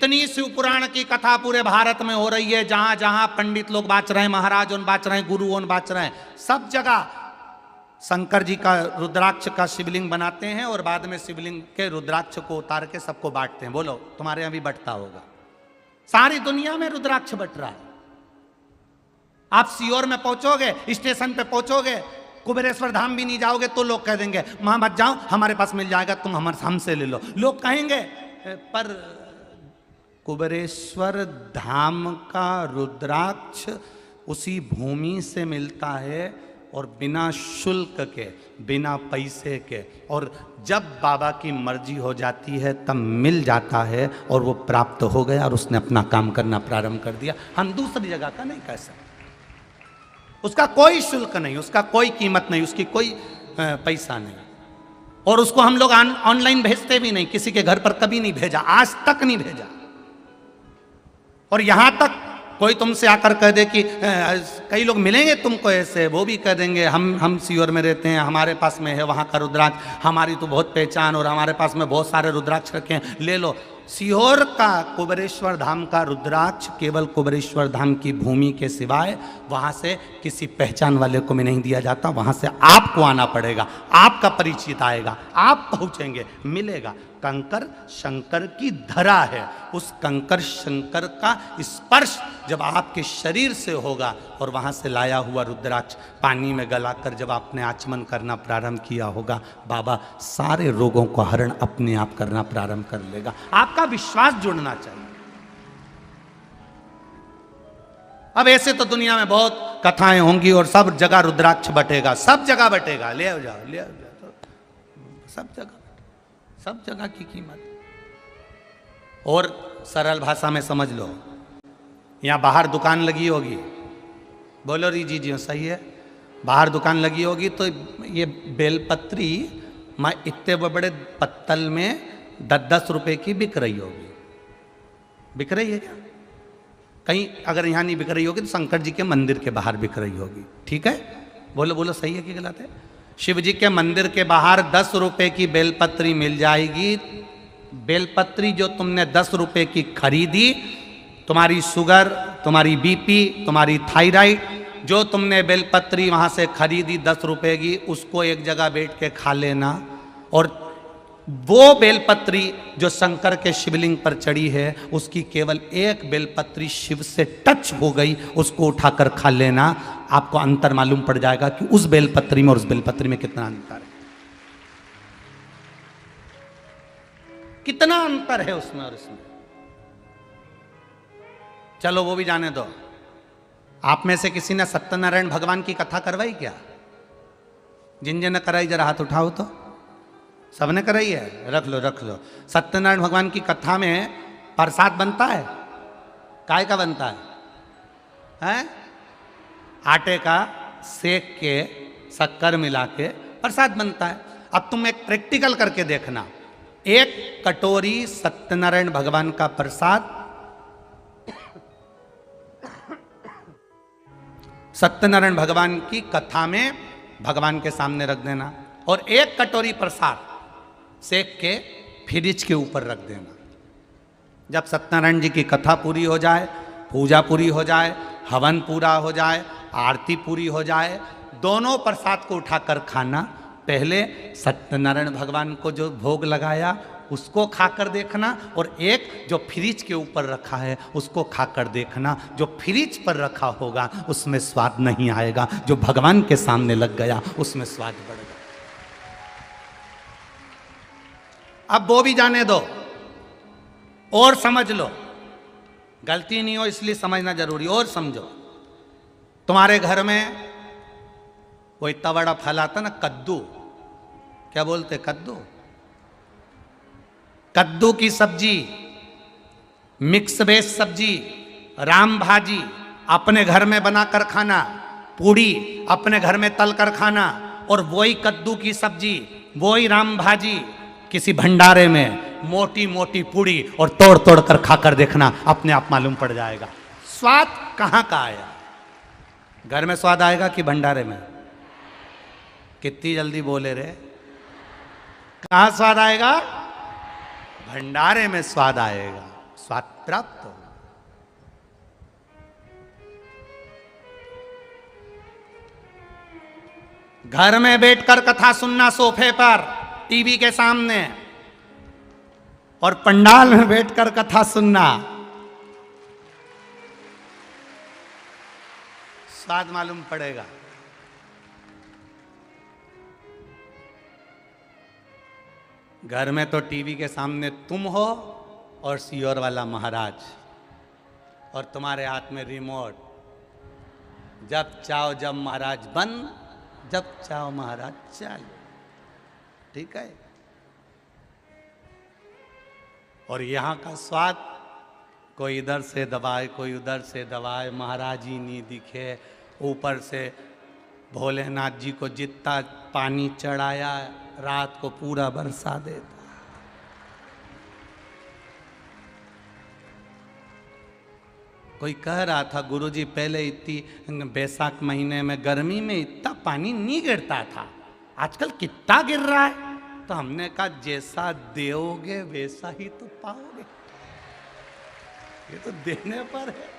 जितनी शिव पुराण की कथा पूरे भारत में हो रही है, जहां जहां पंडित लोग बाच रहे हैं, महाराज उन बाच रहे हैं, गुरु उन बाच रहे हैं, सब जगह शंकर जी का रुद्राक्ष का शिवलिंग बनाते हैं और बाद में शिवलिंग के रुद्राक्ष को उतार के सबको बांटते हैं। बोलो तुम्हारे यहां भी बंटता होगा? सारी दुनिया में रुद्राक्ष बंट रहा है। आप सीहोर में पहुंचोगे, स्टेशन पे पहुंचोगे, कुबेरेश्वर धाम भी नहीं जाओगे तो लोग कह देंगे वहां मत जाओ, हमारे पास मिल जाएगा, तुम हमसे ले लो। लोग कहेंगे, पर कुबेरेश्वर धाम का रुद्राक्ष उसी भूमि से मिलता है और बिना शुल्क के, बिना पैसे के, और जब बाबा की मर्जी हो जाती है तब मिल जाता है और वो प्राप्त हो गया और उसने अपना काम करना प्रारंभ कर दिया। हम दूसरी जगह का नहीं कह सकते। उसका कोई शुल्क नहीं, उसका कोई कीमत नहीं, उसकी कोई पैसा नहीं, और उसको हम लोग ऑनलाइन भेजते भी नहीं, किसी के घर पर कभी नहीं भेजा, आज तक नहीं भेजा। और यहां तक कोई तुमसे आकर कह दे कि कई लोग मिलेंगे तुमको ऐसे, वो भी कह देंगे हम सीहोर में रहते हैं, हमारे पास में है वहाँ का रुद्राक्ष, हमारी तो बहुत पहचान और हमारे पास में बहुत सारे रुद्राक्ष रखे हैं, ले लो। सीहोर का कुबेरेश्वर धाम का रुद्राक्ष केवल कुबेरेश्वर धाम की भूमि के सिवाय वहाँ से किसी पहचान वाले को भी नहीं दिया जाता। वहाँ से आपको आना पड़ेगा, आपका परिचित आएगा, आप पहुँचेंगे, मिलेगा। कंकर शंकर की धरा है, उस कंकर शंकर का स्पर्श जब आपके शरीर से होगा और वहाँ से लाया हुआ रुद्राक्ष पानी में गलाकर जब आपने आचमन करना प्रारंभ किया होगा, बाबा सारे रोगों को हरण अपने आप करना प्रारंभ कर लेगा। आपका विश्वास जुड़ना चाहिए। अब ऐसे तो दुनिया में बहुत कथाएं होंगी और सब जगह रुद्राक्ष बटेगा, सब जगह बटेगा, ले आओ जाओ, ले आओ जाओ, सब जगह, सब जगह की कीमत। और सरल भाषा में समझ लो, यहाँ बाहर दुकान लगी होगी, बोलो री जी सही है, बाहर दुकान लगी होगी तो ये बेलपत्री मैं इतने बड़े पत्तल में 10-10 रुपए की बिक रही होगी। बिक रही है क्या? कहीं अगर यहाँ नहीं बिक रही होगी तो शंकर जी के मंदिर के बाहर बिक रही होगी। ठीक है, बोलो बोलो सही है कि गलत है? शिव जी के मंदिर के बाहर 10 रुपए की बेलपत्री मिल जाएगी। बेलपत्री जो तुमने 10 रुपए की खरीदी, तुम्हारी शुगर, तुम्हारी बीपी, तुम्हारी थायराइड, जो तुमने बेलपत्री वहां से खरीदी 10 रुपए की, उसको एक जगह बैठ के खा लेना। और वो बेलपत्री जो शंकर के शिवलिंग पर चढ़ी है, उसकी केवल एक बेलपत्री शिव से टच हो गई, उसको उठाकर खा लेना। आपको अंतर मालूम पड़ जाएगा कि उस बेलपत्री में और उस बेलपत्री में कितना अंतर है, कितना अंतर है उसमें और इसमें। चलो वो भी जाने दो। आप में से किसी ने सत्यनारायण भगवान की कथा करवाई क्या? जिन जिन ने कराई जरा हाथ उठाओ तो। सबने कराई है? रख लो रख लो। सत्यनारायण भगवान की कथा में प्रसाद बनता है, काय का बनता है? हैं? आटे का सेक के शक्कर मिला के प्रसाद बनता है। अब तुम एक प्रैक्टिकल करके देखना, एक कटोरी सत्यनारायण भगवान का प्रसाद सत्यनारायण भगवान की कथा में भगवान के सामने रख देना और एक कटोरी प्रसाद सेक के फ्रिज के ऊपर रख देना। जब सत्यनारायण जी की कथा पूरी हो जाए, पूजा पूरी हो जाए, हवन पूरा हो जाए, आरती पूरी हो जाए, दोनों प्रसाद को उठाकर खाना। पहले सत्यनारायण भगवान को जो भोग लगाया उसको खाकर देखना, और एक जो फ्रिज के ऊपर रखा है उसको खाकर देखना। जो फ्रिज पर रखा होगा उसमें स्वाद नहीं आएगा, जो भगवान के सामने लग गया उसमें स्वाद बढ़ गया। अब वो भी जाने दो और समझ लो, गलती नहीं हो इसलिए समझना जरूरी। और समझो, तुम्हारे घर में वो इतना बड़ा फल आता ना, कद्दू, क्या बोलते? कद्दू। कद्दू की सब्जी, मिक्स वेज सब्जी, राम भाजी अपने घर में बनाकर खाना, पूड़ी अपने घर में तल कर खाना, और वही कद्दू की सब्जी, वही राम भाजी किसी भंडारे में मोटी मोटी पूड़ी और तोड़ तोड़ कर खाकर देखना, अपने आप मालूम पड़ जाएगा स्वाद कहाँ का आया। घर में स्वाद आएगा कि भंडारे में? कितनी जल्दी बोले रे, कहाँ स्वाद आएगा? भंडारे में स्वाद आएगा। स्वाद प्राप्त हो। घर में बैठकर कथा सुनना सोफे पर, टीवी के सामने, और पंडाल में बैठकर कथा सुनना, स्वाद मालूम पड़ेगा। घर में तो टीवी के सामने तुम हो और सियोर वाला महाराज, और तुम्हारे हाथ में रिमोट, जब चाहो जब महाराज बंद, जब चाहो महाराज चालू, ठीक है। और यहाँ का स्वाद, कोई इधर से दबाए कोई उधर से दबाए, महाराज ही नहीं दिखे, ऊपर से भोलेनाथ जी को जितना पानी चढ़ाया रात को पूरा बरसा देता। कोई कह रहा था गुरुजी पहले इतनी बैसाख महीने में गर्मी में इतना पानी नहीं गिरता था, आजकल कितना गिर रहा है। तो हमने कहा जैसा दोगे वैसा ही तो पाओगे, ये तो देने पर है।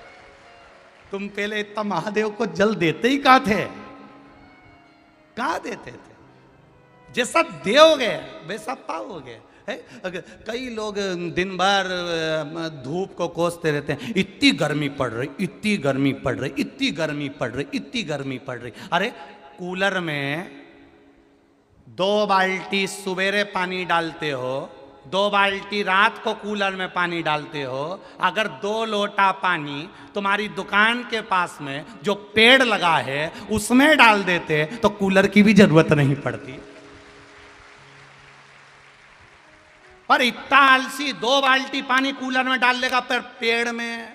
तुम पहले इतना महादेव को जल देते ही कहाँ थे, कहाँ देते थे? जैसा दोगे वैसा पाओगे। कई लोग दिन भर धूप को कोसते रहते हैं, इतनी गर्मी पड़ रही, इतनी गर्मी पड़ रही, इतनी गर्मी पड़ रही, इतनी गर्मी पड़ रही। अरे कूलर में 2 बाल्टी सुबेरे पानी डालते हो, 2 बाल्टी रात को कूलर में पानी डालते हो। अगर 2 लोटा पानी तुम्हारी दुकान के पास में जो पेड़ लगा है उसमें डाल देते तो कूलर की भी जरूरत नहीं पड़ती। पर इतना आलसी, 2 बाल्टी पानी कूलर में डाल लेगा, पर पेड़ में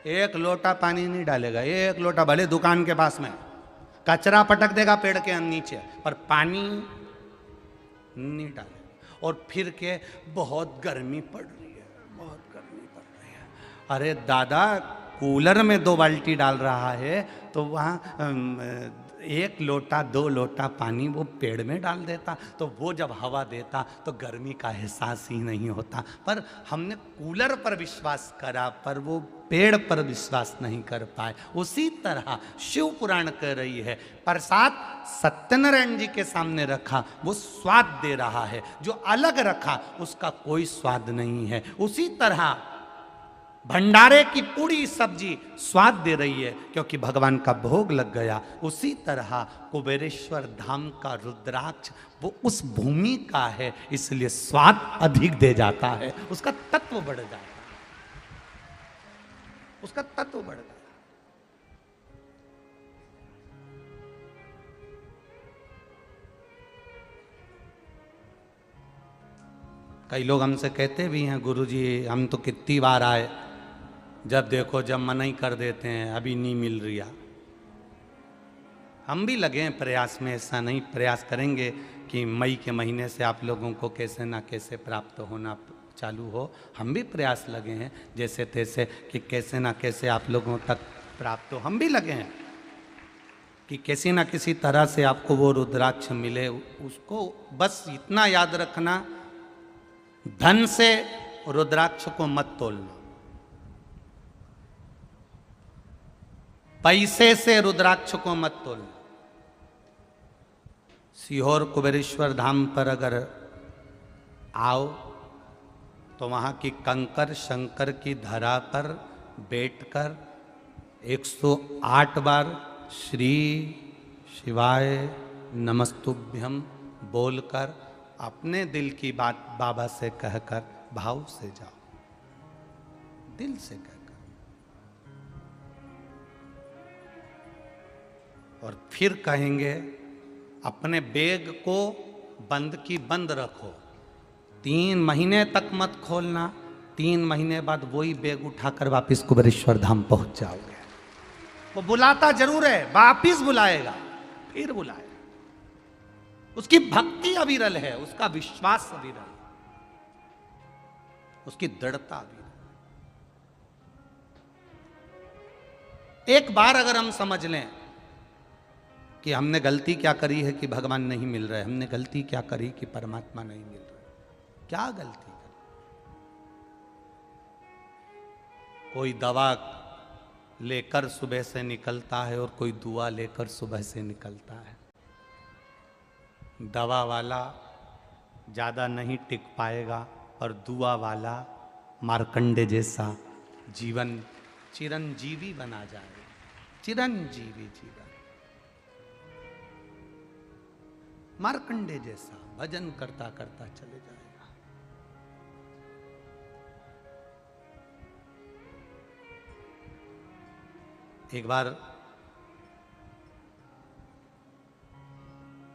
1 लोटा पानी नहीं डालेगा। 1 लोटा भले दुकान के पास में, कचरा पटक देगा पेड़ के नीचे, पर पानी नहीं डालेगा। और फिर के बहुत गर्मी पड़ रही है, बहुत गर्मी पड़ रही है। अरे दादा, कूलर में 2 बाल्टी डाल रहा है तो वहाँ 1 लोटा 2 लोटा पानी वो पेड़ में डाल देता, तो वो जब हवा देता तो गर्मी का एहसास ही नहीं होता। पर हमने कूलर पर विश्वास करा, पर वो पेड़ पर विश्वास नहीं कर पाए। उसी तरह शिव पुराण कह रही है, प्रसाद सत्यनारायण जी के सामने रखा वो स्वाद दे रहा है, जो अलग रखा उसका कोई स्वाद नहीं है। उसी तरह भंडारे की पूरी सब्जी स्वाद दे रही है क्योंकि भगवान का भोग लग गया। उसी तरह कुबेरेश्वर धाम का रुद्राक्ष वो उस भूमि का है, इसलिए स्वाद अधिक दे जाता है, उसका तत्व बढ़ जाता है, उसका तत्व बढ़ जाता है। कई लोग हमसे कहते भी हैं गुरुजी हम तो कितनी बार आए, जब देखो जब मना ही कर देते हैं, अभी नहीं मिल रही। हम भी लगे हैं प्रयास में, ऐसा नहीं, प्रयास करेंगे कि मई के महीने से आप लोगों को कैसे ना कैसे प्राप्त होना चालू हो। हम भी प्रयास लगे हैं जैसे तैसे कि कैसे ना कैसे आप लोगों तक प्राप्त हो। हम भी लगे हैं कि किसी ना किसी तरह से आपको वो रुद्राक्ष मिले। उसको बस इतना याद रखना, धन से रुद्राक्ष को मत तोलना, पैसे से रुद्राक्ष को मत तोलना। सीहोर कुबेरेश्वर धाम पर अगर आओ तो वहाँ की कंकर शंकर की धरा पर बैठकर 108 बार श्री शिवाय नमस्तुभ्यम बोलकर अपने दिल की बात बाबा से कहकर भाव से जाओ, दिल से कहकर। और फिर कहेंगे अपने बैग को बंद की बंद रखो, 3 महीने तक मत खोलना। 3 महीने बाद वही बैग उठाकर वापिस कुबेरेश्वर धाम पहुंच जाओगे। वो बुलाता जरूर है, वापिस बुलाएगा, फिर बुलाएगा। उसकी भक्ति अविरल है, उसका विश्वास अविरल है, उसकी दृढ़ता अविरल। एक बार अगर हम समझ लें कि हमने गलती क्या करी है कि भगवान नहीं मिल रहे, हमने गलती क्या करी कि परमात्मा नहीं मिल रहे, क्या गलती करी? कोई दवा लेकर सुबह से निकलता है और कोई दुआ लेकर सुबह से निकलता है। दवा वाला ज़्यादा नहीं टिक पाएगा और दुआ वाला मार्कंडे जैसा जीवन चिरंजीवी बना जाएगा। चिरंजीवी जीवन, मार्कंडे जैसा भजन करता करता चले जाएगा। एक बार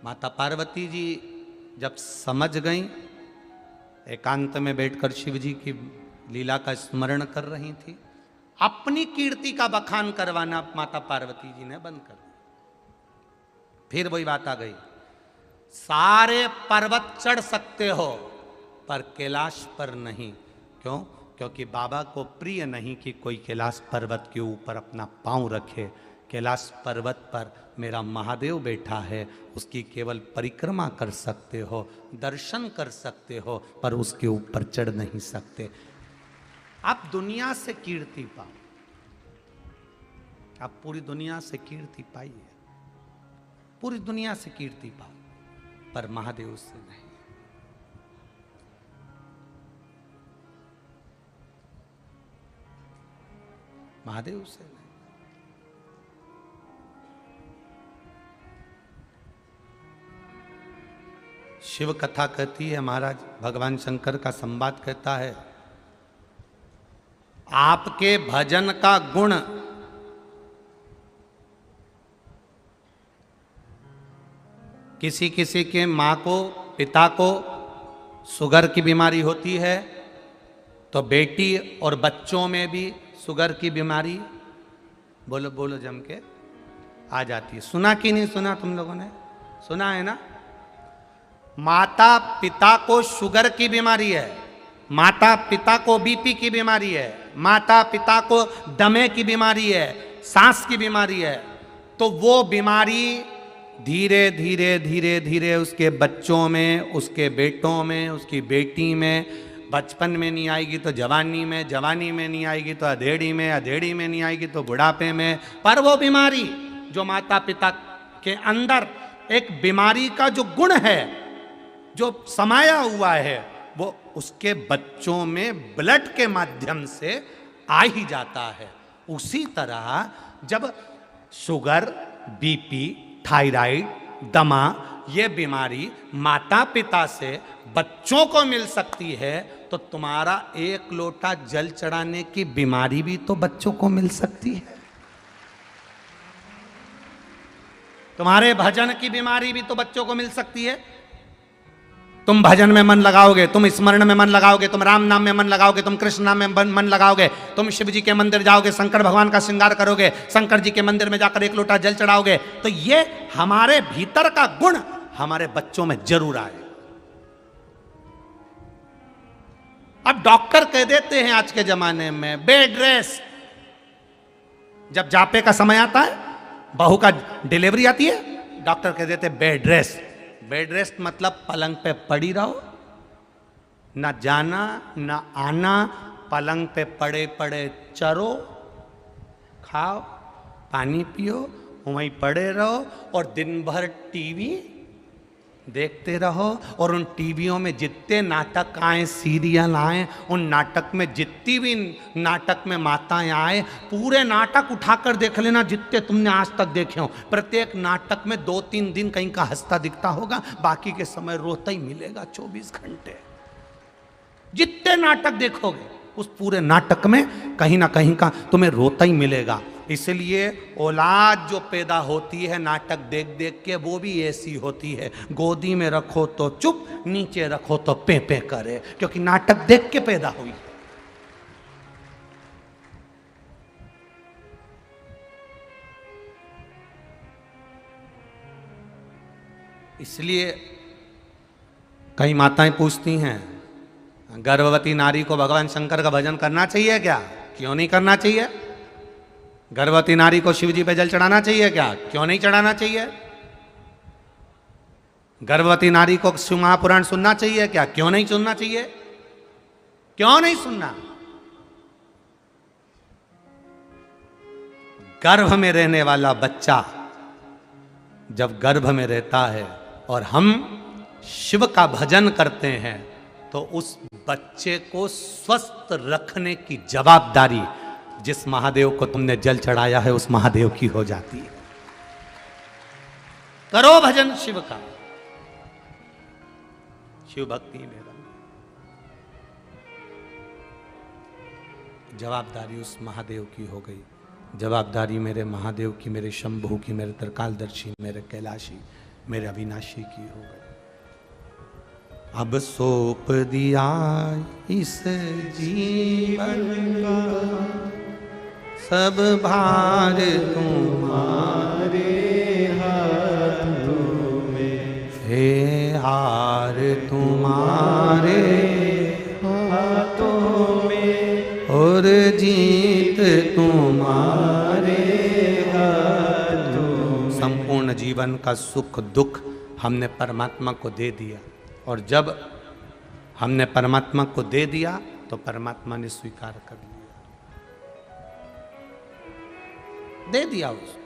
माता पार्वती जी जब समझ गईं, एकांत में बैठकर शिव जी की लीला का स्मरण कर रही थी, अपनी कीर्ति का बखान करवाना माता पार्वती जी ने बंद कर दिया। फिर वही बात आ गई, सारे पर्वत चढ़ सकते हो पर कैलाश पर नहीं। क्यों? क्योंकि बाबा को प्रिय नहीं कि कोई कैलाश पर्वत के ऊपर अपना पांव रखे। कैलाश पर्वत पर मेरा महादेव बैठा है, उसकी केवल परिक्रमा कर सकते हो, दर्शन कर सकते हो, पर उसके ऊपर चढ़ नहीं सकते। आप दुनिया से कीर्ति पाओ, आप पूरी दुनिया से कीर्ति पाइए, पूरी दुनिया से कीर्ति पाओ, पर महादेव से नहीं। महादेव से नहीं। शिव कथा कहती है, महाराज भगवान शंकर का संवाद कहता है, आपके भजन का गुण किसी किसी के मां को, पिता को शुगर की बीमारी होती है, तो बेटी और बच्चों में भी शुगर की बीमारी, बोलो बोलो जम के, आ जाती है। सुना कि नहीं सुना? तुम लोगों ने सुना है ना? माता पिता को शुगर की बीमारी है, माता पिता को बीपी की बीमारी है, माता पिता को दमे की बीमारी है, सांस की बीमारी है, तो वो बीमारी धीरे धीरे धीरे धीरे उसके बच्चों में, उसके बेटों में, उसकी बेटी में, बचपन में नहीं आएगी तो जवानी में, जवानी में नहीं आएगी तो अधेड़ी में, अधेड़ी में नहीं आएगी तो बुढ़ापे में। पर वो बीमारी जो माता पिता के अंदर एक बीमारी का जो गुण है, जो समाया हुआ है, वो उसके बच्चों में ब्लड के माध्यम से आ ही जाता है। उसी तरह जब शुगर, बीपी, थायराइड, दमा, ये बीमारी माता पिता से बच्चों को मिल सकती है, तो तुम्हारा एक लोटा जल चढ़ाने की बीमारी भी तो बच्चों को मिल सकती है। तुम्हारे भजन की बीमारी भी तो बच्चों को मिल सकती है। तुम भजन में मन लगाओगे, तुम स्मरण में मन लगाओगे, तुम राम नाम में मन लगाओगे, तुम कृष्ण नाम में मन लगाओगे, तुम शिव जी के मंदिर जाओगे, शंकर भगवान का श्रृंगार करोगे, शंकर जी के मंदिर में जाकर एक लोटा जल चढ़ाओगे, तो ये हमारे भीतर का गुण हमारे बच्चों में जरूर आए। अब डॉक्टर कह देते हैं आज के जमाने में बेड रेस्ट, जब जापे का समय आता है, बहू का डिलीवरी आती है, डॉक्टर कह देते बेड रेस्ट। बेड रेस्ट मतलब पलंग पे पड़ी रहो, ना जाना ना आना, पलंग पे पड़े पड़े चरो, खाओ, पानी पियो, वहीं पड़े रहो और दिन भर टीवी देखते रहो। और उन टीवियों में जितने नाटक आए, सीरियल आए, उन नाटक में जितनी भी नाटक में माताएं आए, पूरे नाटक उठाकर देख लेना जितने तुमने आज तक देखे हो। प्रत्येक नाटक में 2-3 दिन कहीं का हंसता दिखता होगा, बाकी के समय रोता ही मिलेगा 24 घंटे। जितने नाटक देखोगे उस पूरे नाटक में कहीं ना कहीं का तुम्हें रोता ही मिलेगा। इसलिए औलाद जो पैदा होती है नाटक देख देख के, वो भी ऐसी होती है, गोदी में रखो तो चुप, नीचे रखो तो पे पे करे, क्योंकि नाटक देख के पैदा हुई। इसलिए कई माताएं पूछती हैं, गर्भवती नारी को भगवान शंकर का भजन करना चाहिए क्या? क्यों नहीं करना चाहिए? गर्भवती नारी को शिव जी पे जल चढ़ाना चाहिए क्या? क्यों नहीं चढ़ाना चाहिए? गर्भवती नारी को शिव महापुराण सुनना चाहिए क्या? क्यों नहीं सुनना चाहिए? क्यों नहीं सुनना? गर्भ में रहने वाला बच्चा जब गर्भ में रहता है और हम शिव का भजन करते हैं तो उस बच्चे को स्वस्थ रखने की जवाबदारी जिस महादेव को तुमने जल चढ़ाया है उस महादेव की हो जाती है। करो भजन शिव का, शिव भक्ति में जवाबदारी उस महादेव की हो गई। जवाबदारी मेरे महादेव की, मेरे शंभू की, मेरे त्रिकालदर्शी, मेरे कैलाशी, मेरे अविनाशी की हो गई। अब सौंप दिया इस जीवन का सब भार तुम्हारे हाथों में, हे हार तुम्हारे हाथों में और जीत तुम्हारे हाथों में। संपूर्ण जीवन का सुख दुख हमने परमात्मा को दे दिया और जब हमने परमात्मा को दे दिया तो परमात्मा ने स्वीकार कर लिया, दे दिया उसको।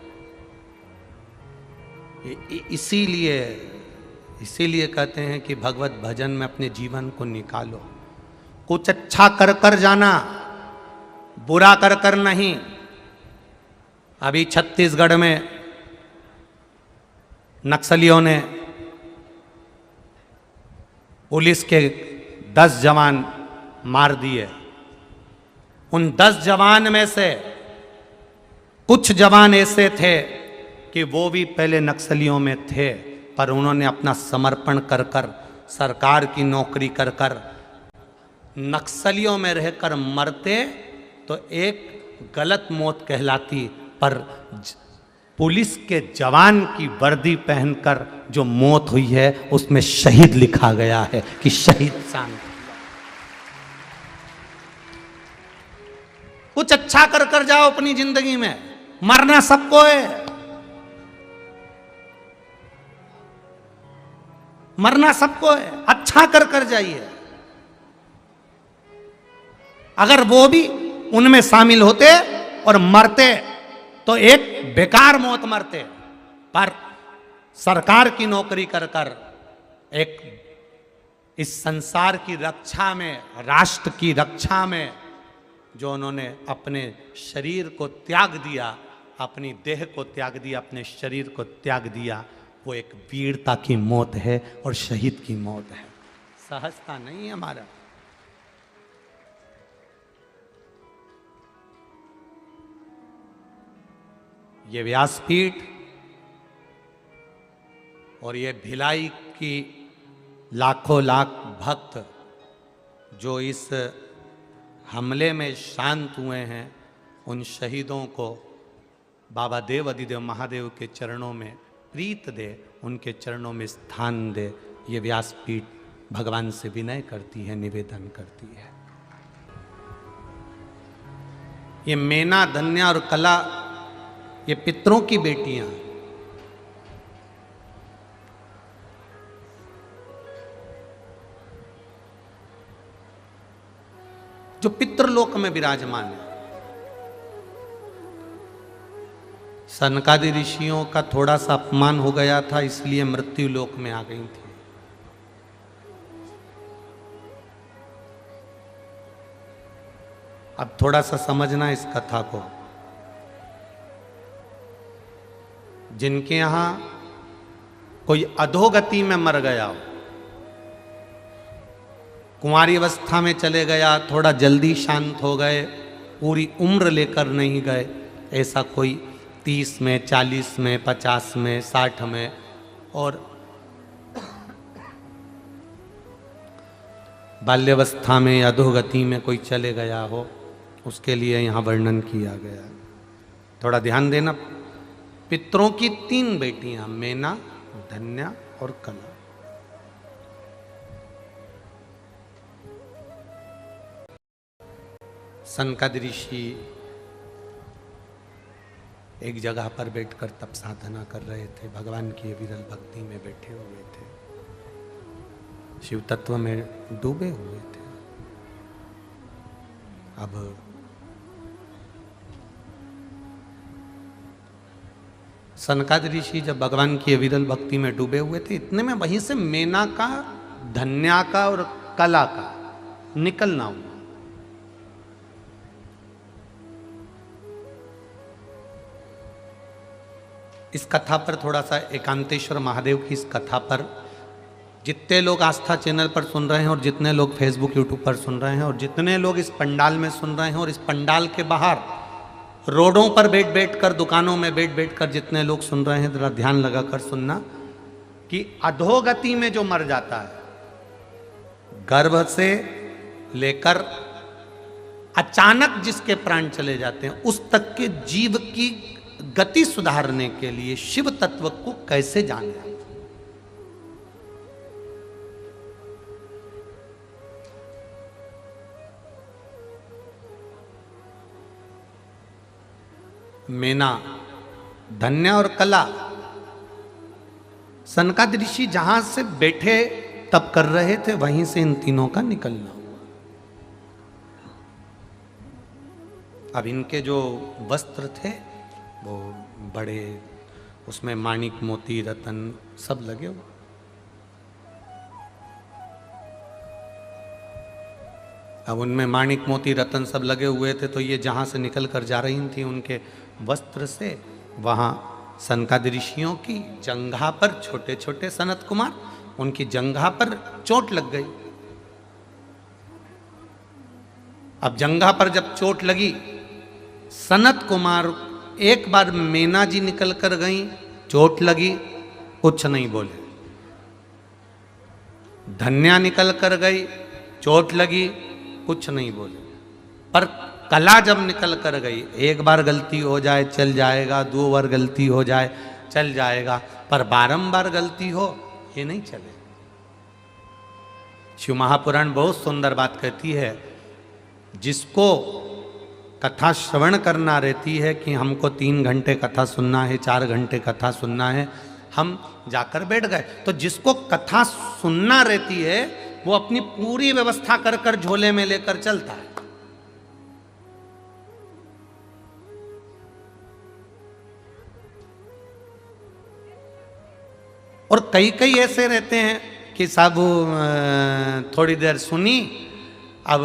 इसीलिए कहते हैं कि भगवत भजन में अपने जीवन को निकालो। कुछ अच्छा कर कर जाना, बुरा कर कर नहीं। अभी छत्तीसगढ़ में नक्सलियों ने पुलिस के 10 जवान मार दिए। उन 10 जवान में से कुछ जवान ऐसे थे कि वो भी पहले नक्सलियों में थे, पर उन्होंने अपना समर्पण कर कर, सरकार की नौकरी कर कर, नक्सलियों में रहकर मरते तो एक गलत मौत कहलाती, पर पुलिस के जवान की वर्दी पहनकर जो मौत हुई है उसमें शहीद लिखा गया है कि शहीद शांत। कुछ अच्छा कर कर जाओ अपनी जिंदगी में, मरना सबको है, मरना सबको है, अच्छा कर कर जाइए। अगर वो भी उनमें शामिल होते और मरते तो एक बेकार मौत मरते, पर सरकार की नौकरी कर कर एक इस संसार की रक्षा में, राष्ट्र की रक्षा में जो उन्होंने अपने शरीर को त्याग दिया, अपनी देह को त्याग दिया, अपने शरीर को त्याग दिया, वो एक वीरता की मौत है और शहीद की मौत है, सहजता नहीं है हमारा। ये व्यासपीठ और ये भिलाई की लाखों लाख भक्त जो इस हमले में शांत हुए हैं, उन शहीदों को बाबा देव अधिदेव महादेव के चरणों में प्रीत दे, उनके चरणों में स्थान दे। ये व्यासपीठ भगवान से विनय करती है, निवेदन करती है। ये मेना, धन्या और कला ये पितरों की बेटियां, जो पितृलोक में विराजमान है। सनकादि ऋषियों का थोड़ा सा अपमान हो गया था, इसलिए मृत्यु लोक में आ गई थी। अब थोड़ा सा समझना इस कथा को। जिनके यहां कोई अधोगति में मर गया हो, कुंवारी अवस्था में चले गया, थोड़ा जल्दी शांत हो गए, पूरी उम्र लेकर नहीं गए, ऐसा कोई 30 में, 40 में, 50 में, 60 में, और बाल्यावस्था में, अधोगति में कोई चले गया हो, उसके लिए यहाँ वर्णन किया गया। थोड़ा ध्यान देना। पितरों की 3 बेटियां, मेना, धन्या और कला। सनकादि ऋषि एक जगह पर बैठकर तप साधना कर रहे थे, भगवान की विरल भक्ति में बैठे हुए थे, शिव तत्व में डूबे हुए थे। अब सनकादिक ऋषि जब भगवान की अविरल भक्ति में डूबे हुए थे, इतने में वहीं से मेना का, धन्या का और कला का निकलना हुआ। इस कथा पर थोड़ा सा, एकांतेश्वर महादेव की इस कथा पर जितने लोग आस्था चैनल पर सुन रहे हैं और जितने लोग फेसबुक यूट्यूब पर सुन रहे हैं और जितने लोग इस पंडाल में सुन रहे हैं और इस पंडाल के बाहर रोडों पर बैठ बैठ कर, दुकानों में बैठ बैठ कर जितने लोग सुन रहे हैं, जरा ध्यान लगाकर सुनना कि अधोगति में जो मर जाता है, गर्भ से लेकर अचानक जिसके प्राण चले जाते हैं, उस तक के जीव की गति सुधारने के लिए शिव तत्व को कैसे जाने। मेना, धन्या और कला, सनकादिक ऋषि जहां से बैठे तब कर रहे थे, वहीं से इन तीनों का निकलना हुआ। अब इनके जो वस्त्र थे वो बड़े, उसमें माणिक मोती रतन सब लगे हुए। अब उनमें माणिक मोती रतन सब लगे हुए थे, तो ये जहां से निकल कर जा रही थी उनके वस्त्र से, वहां सनकादिक ऋषियों की जंघा पर, छोटे छोटे सनत कुमार, उनकी जंघा पर चोट लग गई। अब जंघा पर जब चोट लगी, सनत कुमार एक बार मेना जी निकल कर गई, चोट लगी, कुछ नहीं बोले। धन्या निकल कर गई, चोट लगी, कुछ नहीं बोले। पर कला जब निकल कर गई, एक बार गलती हो जाए चल जाएगा, दो बार गलती हो जाए चल जाएगा, पर बारंबार गलती हो ये नहीं चले। शिव महापुराण बहुत सुंदर बात कहती है, जिसको कथा श्रवण करना रहती है कि हमको 3 घंटे कथा सुनना है, 4 घंटे कथा सुनना है, हम जाकर बैठ गए। तो जिसको कथा सुनना रहती है वो अपनी पूरी व्यवस्था कर कर झोले में लेकर चलता है। और कई कई ऐसे रहते हैं कि साहब थोड़ी देर सुनी, अब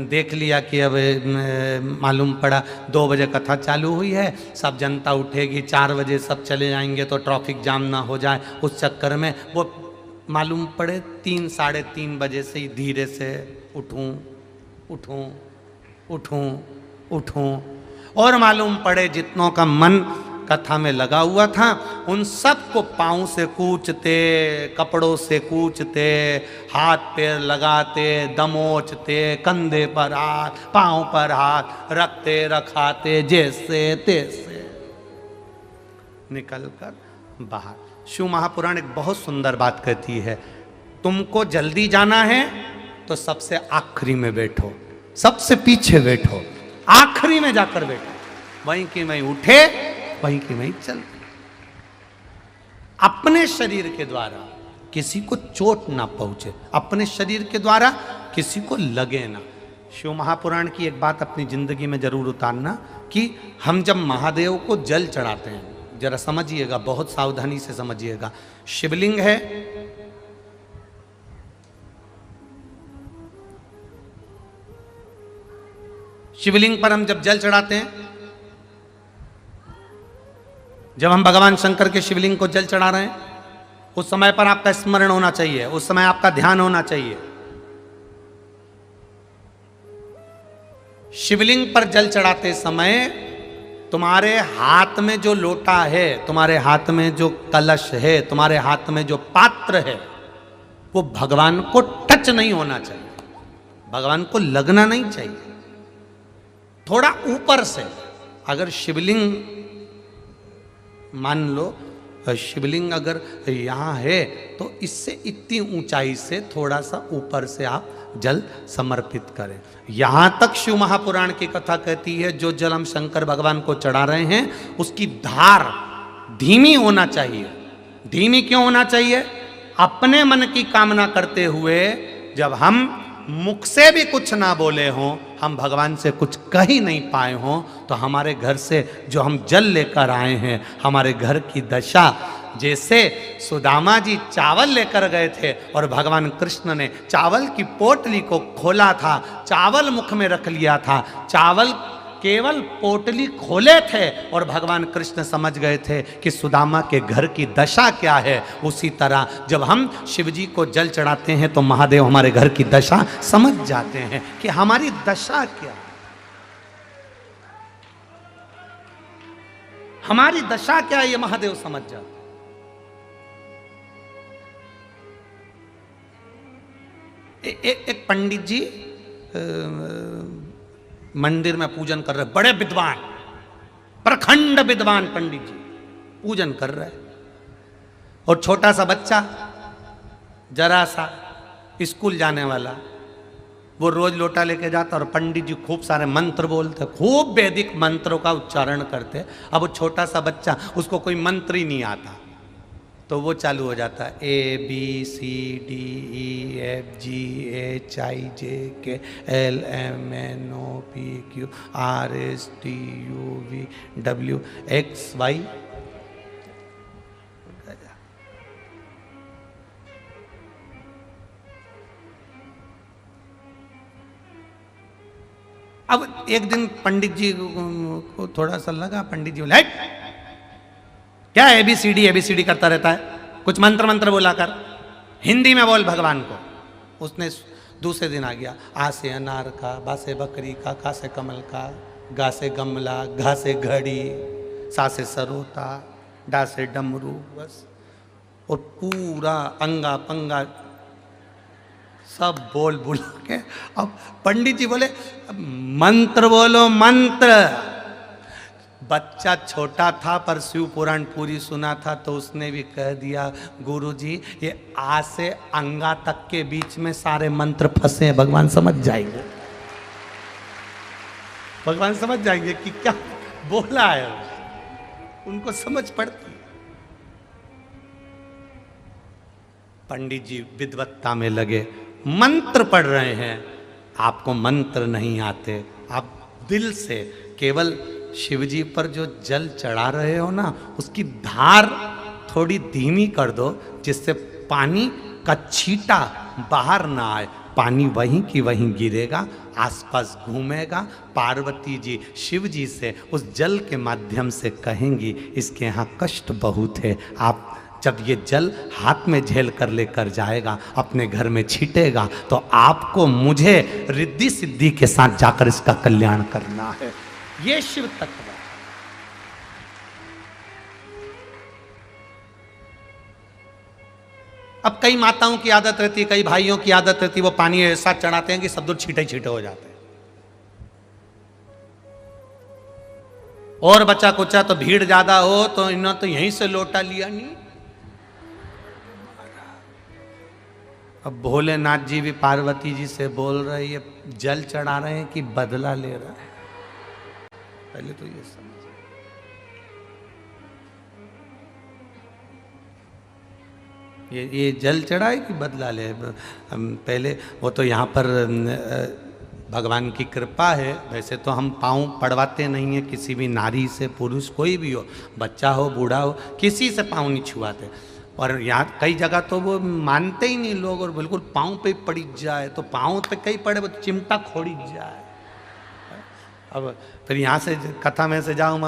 देख लिया कि अब मालूम पड़ा 2 बजे कथा चालू हुई है, सब जनता उठेगी, 4 बजे सब चले जाएंगे तो ट्रैफिक जाम ना हो जाए, उस चक्कर में वो मालूम पड़े 3 साढ़े 3 बजे से ही धीरे से उठूं उठूं उठूं उठूं, और मालूम पड़े जितनों का मन कथा में लगा हुआ था उन सबको पाँव से कूचते, कपड़ों से कूचते, हाथ पैर लगाते, दमोचते, कंधे पर हाथ, पाँव पर हाथ रखते रखाते, जैसे तैसे निकलकर बाहर। शिव महापुराण एक बहुत सुंदर बात कहती है, तुमको जल्दी जाना है तो सबसे आखिरी में बैठो, सबसे पीछे बैठो, आखिरी में जाकर बैठो, वहीं की वहीं उठे, वहीं की वहीं चल। अपने शरीर के द्वारा किसी को चोट ना पहुंचे, अपने शरीर के द्वारा किसी को लगे ना। शिव महापुराण की एक बात अपनी जिंदगी में जरूर उतारना कि हम जब महादेव को जल चढ़ाते हैं, जरा समझिएगा, बहुत सावधानी से समझिएगा। शिवलिंग है, शिवलिंग पर हम जब जल चढ़ाते हैं, जब हम भगवान शंकर के शिवलिंग को जल चढ़ा रहे हैं, उस समय पर आपका स्मरण होना चाहिए, उस समय आपका ध्यान होना चाहिए। शिवलिंग पर जल चढ़ाते समय तुम्हारे हाथ में जो लोटा है, तुम्हारे हाथ में जो कलश है, तुम्हारे हाथ में जो पात्र है, वो भगवान को टच नहीं होना चाहिए, भगवान को लगना नहीं चाहिए। थोड़ा ऊपर से, अगर शिवलिंग मान लो शिवलिंग अगर यहाँ है तो इससे इतनी ऊंचाई से थोड़ा सा ऊपर से आप जल समर्पित करें। यहाँ तक शिव महापुराण की कथा कहती है, जो जल हम शंकर भगवान को चढ़ा रहे हैं उसकी धार धीमी होना चाहिए। धीमी क्यों होना चाहिए? अपने मन की कामना करते हुए जब हम मुख से भी कुछ ना बोले हों, हम भगवान से कुछ कह ही नहीं पाए हों, तो हमारे घर से जो हम जल लेकर आए हैं, हमारे घर की दशा, जैसे सुदामा जी चावल लेकर गए थे और भगवान कृष्ण ने चावल की पोटली को खोला था, चावल मुख में रख लिया था, चावल केवल पोटली खोले थे और भगवान कृष्ण समझ गए थे कि सुदामा के घर की दशा क्या है। उसी तरह जब हम शिव जी को जल चढ़ाते हैं तो महादेव हमारे घर की दशा समझ जाते हैं कि हमारी दशा क्या है, हमारी दशा क्या है, ये महादेव समझ जाते। एक पंडित जी मंदिर में पूजन कर रहे, बड़े विद्वान, प्रखंड विद्वान पंडित जी पूजन कर रहे, और छोटा सा बच्चा जरा सा स्कूल जाने वाला, वो रोज लोटा लेके जाता और पंडित जी खूब सारे मंत्र बोलते, खूब वैदिक मंत्रों का उच्चारण करते। अब वो छोटा सा बच्चा, उसको कोई मंत्र ही नहीं आता, तो वो चालू हो जाता है ABCDEFGHIJKLMNOPQRSTUVWXY। अब एक दिन पंडित जी को थोड़ा सा लगा, पंडित जी बोले क्या ABCD करता रहता है, कुछ मंत्र बोला कर, हिंदी में बोल भगवान को। उसने दूसरे दिन आ गया, आ से अनार का, बा से बकरी का, का से कमल का, गा से गमला, घा से घड़ी, सा से सरोता, डा से डमरू, बस। और पूरा अंगा पंगा सब बोल के अब पंडित जी बोले मंत्र बोलो मंत्र। बच्चा छोटा था पर शिव पुराण पूरी सुना था, तो उसने भी कह दिया गुरुजी ये आ से अंगा तक के बीच में सारे मंत्र फंसे हैं, भगवान समझ जाएंगे, भगवान समझ जाएंगे कि क्या बोला है, उनको समझ पड़ती। पंडित जी विद्वत्ता में लगे, मंत्र पढ़ रहे हैं, आपको मंत्र नहीं आते, आप दिल से केवल शिव जी पर जो जल चढ़ा रहे हो ना, उसकी धार थोड़ी धीमी कर दो, जिससे पानी का छींटा बाहर ना आए, पानी वहीं की वहीं गिरेगा, आसपास घूमेगा। पार्वती जी शिव जी से उस जल के माध्यम से कहेंगी इसके यहाँ कष्ट बहुत है, आप जब ये जल हाथ में झेल कर लेकर जाएगा, अपने घर में छींटेगा, तो आपको मुझे रिद्धि सिद्धि के साथ जाकर इसका कल्याण करना है। ये शिव तत्व है। अब कई माताओं की आदत रहती है, कई भाइयों की आदत रहती है, वो पानी ऐसा चढ़ाते हैं कि सब दूर छींटे छींटे हो जाते हैं। और बचा कुचा तो भीड़ ज्यादा हो तो इन्होंने तो यहीं से लोटा लिया नहीं। अब भोलेनाथ जी भी पार्वती जी से बोल रहे, ये जल चढ़ा रहे हैं कि बदला ले रहा है, पहले तो ये समझ। ये जल चढ़ाए कि बदला ले, पहले वो तो यहाँ पर भगवान की कृपा है। वैसे तो हम पाँव पड़वाते नहीं हैं किसी भी नारी से, पुरुष कोई भी हो, बच्चा हो बूढ़ा हो, किसी से पाँव नहीं छुआते। और यहाँ कई जगह तो वो मानते ही नहीं लोग, और बिल्कुल पाँव पे पड़ी जाए तो पाँव पे कहीं पड़े वो चिमटा खोड़ी जाए। अब फिर यहाँ से कथा में से जाऊँ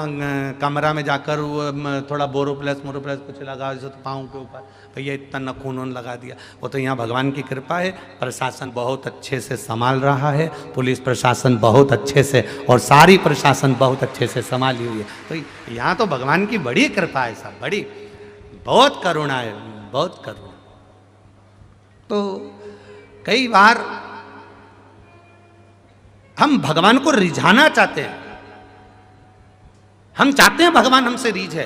कमरा में जाकर वो थोड़ा बोरोप्लस मोरोप्लस कुछ लगा जैसे तो पाँव के ऊपर, भैया इतना नखून लगा दिया। वो तो यहाँ भगवान की कृपा है, प्रशासन बहुत अच्छे से संभाल रहा है, पुलिस प्रशासन बहुत अच्छे से, और सारी प्रशासन बहुत अच्छे से संभाली हुई है। तो यहाँ तो भगवान की बड़ी कृपा है साहब, बड़ी बहुत करुणा है, बहुत करुणा। तो कई बार हम भगवान को रिझाना चाहते हैं, हम चाहते हैं भगवान हमसे रीझे,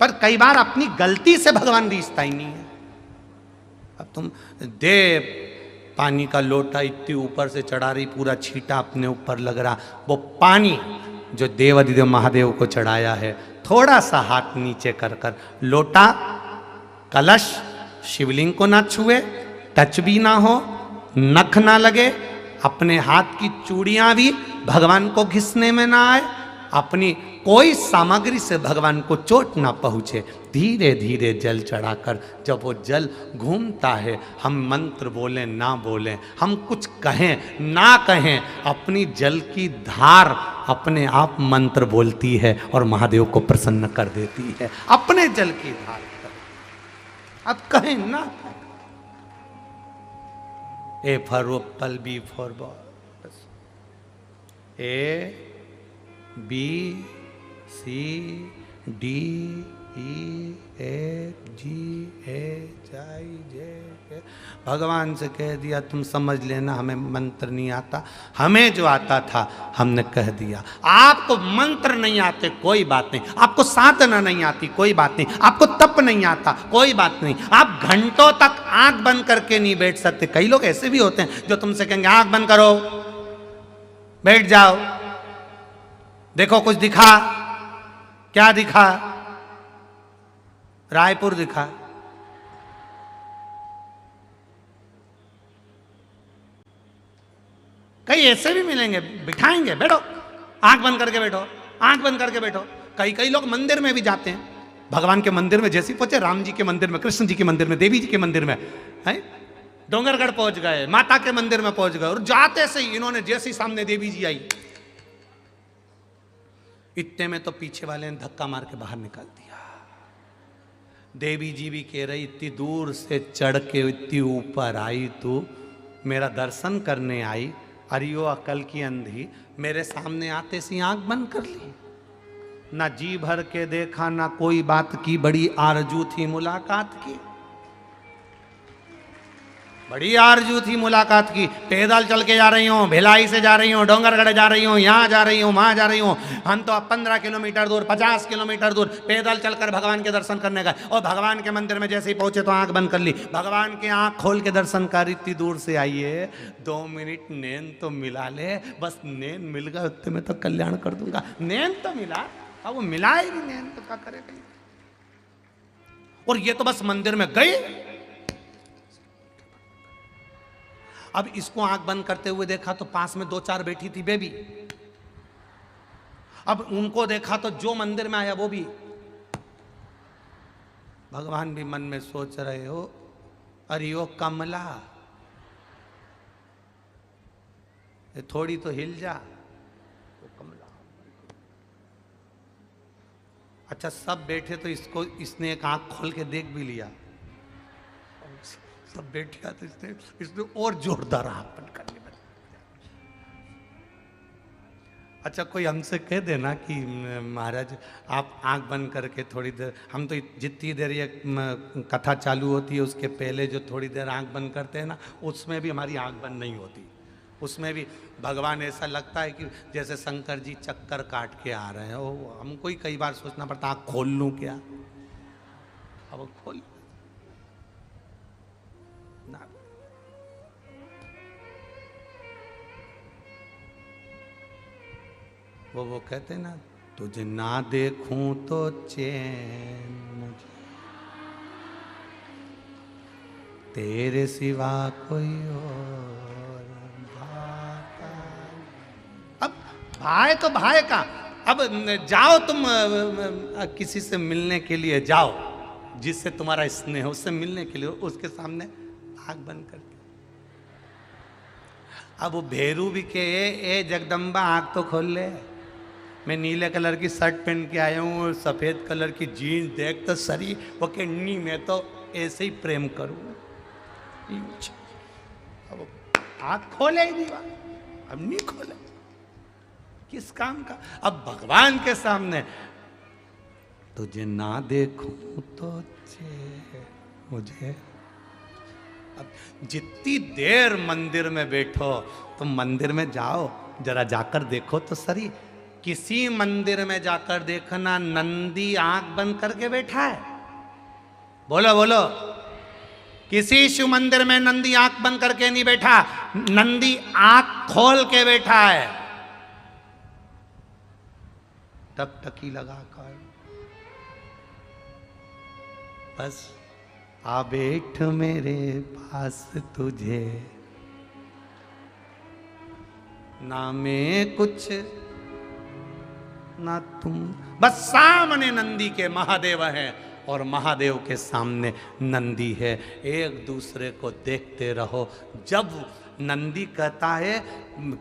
पर कई बार अपनी गलती से भगवान रीझता ही नहीं है। अब तुम दे पानी का लोटा इतनी ऊपर से चढ़ा रही, पूरा छींटा अपने ऊपर लग रहा, वो पानी जो देवाधिदेव महादेव को चढ़ाया है, थोड़ा सा हाथ नीचे कर कर, लोटा कलश शिवलिंग को ना छुए, टच भी ना हो, नख ना लगे, अपने हाथ की चूड़ियां भी भगवान को घिसने में ना आए, अपनी कोई सामग्री से भगवान को चोट ना पहुंचे। धीरे धीरे जल चढ़ाकर जब वो जल घूमता है, हम मंत्र बोलें ना बोलें, हम कुछ कहें ना कहें, अपनी जल की धार अपने आप मंत्र बोलती है और महादेव को प्रसन्न कर देती है। अपने जल की धार अब कहें ना, A for apple, B for ball, A B C D E F G H I J K. भगवान से कह दिया तुम समझ लेना, हमें मंत्र नहीं आता, हमें जो आता था हमने कह दिया। आपको मंत्र नहीं आते कोई बात नहीं, आपको साधना नहीं आती कोई बात नहीं, आपको तप नहीं आता कोई बात नहीं, आप घंटों तक आंख बंद करके नहीं बैठ सकते। कई लोग ऐसे भी होते हैं जो तुमसे कहेंगे आंख बंद करो, बैठ जाओ, देखो कुछ दिखा, क्या दिखा? रायपुर दिखा। कई ऐसे भी मिलेंगे, बिठाएंगे, बैठो, आंख बंद करके बैठो, आंख बंद करके बैठो। कई लोग मंदिर में भी जाते हैं, भगवान के मंदिर में जैसे पहुंचे, राम जी के मंदिर में, कृष्ण जी के मंदिर में, देवी जी के मंदिर में, है डोंगरगढ़ पहुंच गए, माता के मंदिर में पहुंच गए, और जाते से ही इन्होंने जैसे ही सामने देवी जी आई, इतने में तो पीछे वाले ने धक्का मार के बाहर निकाल दिया। देवी जी भी कह रही इतनी दूर से चढ़ के इतनी ऊपर आई, तू मेरा दर्शन करने आई, अरियो अकल की अंधी, मेरे सामने आते सी आंख बंद कर ली, ना जी भर के देखा, ना कोई बात की, बड़ी आरजू थी मुलाकात की, बड़ी आरजू थी मुलाकात की। पैदल चल के जा रही हूँ, भिलाई से जा रही हूँ, डोंगरगढ़ जा रही हूँ, यहाँ जा रही हूँ, वहाँ जा रही हूँ, हम तो अब 15 किलोमीटर दूर, 50 किलोमीटर दूर पैदल चलकर भगवान के दर्शन करने गए, और भगवान के मंदिर में जैसे ही पहुंचे तो आंख बंद कर ली। भगवान के आंख खोल के दर्शन कर, इतनी दूर से आइए, 2 मिनट नैन तो मिला ले, बस नैन मिल गए उतने में तो कल्याण कर दूंगा। नैन तो मिला, अब वो मिला ही नहीं, नैन तो क्या करे। और ये तो बस मंदिर में गए। अब इसको आंख बंद करते हुए देखा तो पास में 2-4 बैठी थी बेबी, अब उनको देखा तो जो मंदिर में आया वो भी। भगवान भी मन में सोच रहे हो, अरे ओ कमला, थोड़ी तो हिल जा, तो कमला। अच्छा सब बैठे तो इसने एक आंख खोल के देख भी लिया, सब बैठा तो इसने और जोरदार हाथ बंद कर लिया। अच्छा कोई हमसे कह देना कि महाराज आप आंख बंद करके थोड़ी देर, हम तो जितनी देर ये कथा चालू होती है उसके पहले जो थोड़ी देर आंख बंद करते हैं ना, उसमें भी हमारी आंख बंद नहीं होती, उसमें भी भगवान ऐसा लगता है कि जैसे शंकर जी चक्कर काट के आ रहे हैं। वो हमको ही कई बार सोचना पड़ता आंख खोल लूं क्या, अब खोल ना। वो कहते ना, तुझे ना देखूं तो चैन मुझे, तेरे सिवा कोई और भाता। अब भाई तो भाई का, अब जाओ तुम किसी से मिलने के लिए जाओ, जिससे तुम्हारा स्नेह है उससे मिलने के लिए, उसके सामने आंख बंद करके। अब वो भेरू भी के ए जगदम्बा आंख तो खोल ले, मैं नीले कलर की शर्ट पहन के आया हूँ, सफ़ेद कलर की जीन्स देख तो सरी, वो के नी मैं तो ऐसे ही प्रेम करूँ। अब आँख खोले ही नहीं, अब नहीं खोले, किस काम का। अब भगवान के सामने तुझे ना देखूं तो मुझे, अब जितनी देर मंदिर में बैठो तुम मंदिर में जाओ, जरा जाकर देखो तो सरी। किसी मंदिर में जाकर देखना नंदी आंख बंद करके बैठा है, बोलो बोलो, किसी शिव मंदिर में नंदी आंख बंद करके नहीं बैठा, नंदी आंख खोल के बैठा है, टकटकी लगाकर। बस आ बैठ मेरे पास तुझे ना मैं कुछ ना तुम। बस सामने नंदी के महादेव हैं और महादेव के सामने नंदी है। एक दूसरे को देखते रहो। जब नंदी कहता है,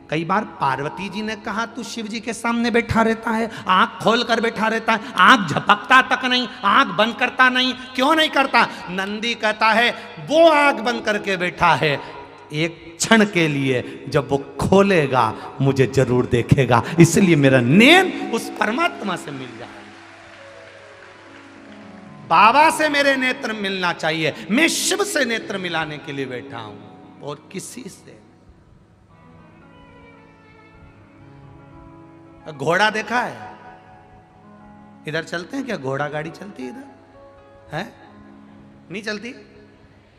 कई बार पार्वती जी ने कहा तू शिव जी के सामने बैठा रहता है, आंख खोल कर बैठा रहता है, आंख झपकता तक नहीं, आंख बंद करता नहीं, क्यों नहीं करता? नंदी कहता है वो आंख बंद करके बैठा है, एक क्षण के लिए जब वो खोलेगा मुझे जरूर देखेगा, इसलिए मेरा नैन उस परमात्मा से मिल जाए। बाबा से मेरे नेत्र मिलना चाहिए, मैं शिव से नेत्र मिलाने के लिए बैठा हूं और किसी से। घोड़ा देखा है? इधर चलते हैं क्या? घोड़ा गाड़ी चलती है इधर? है नहीं चलती?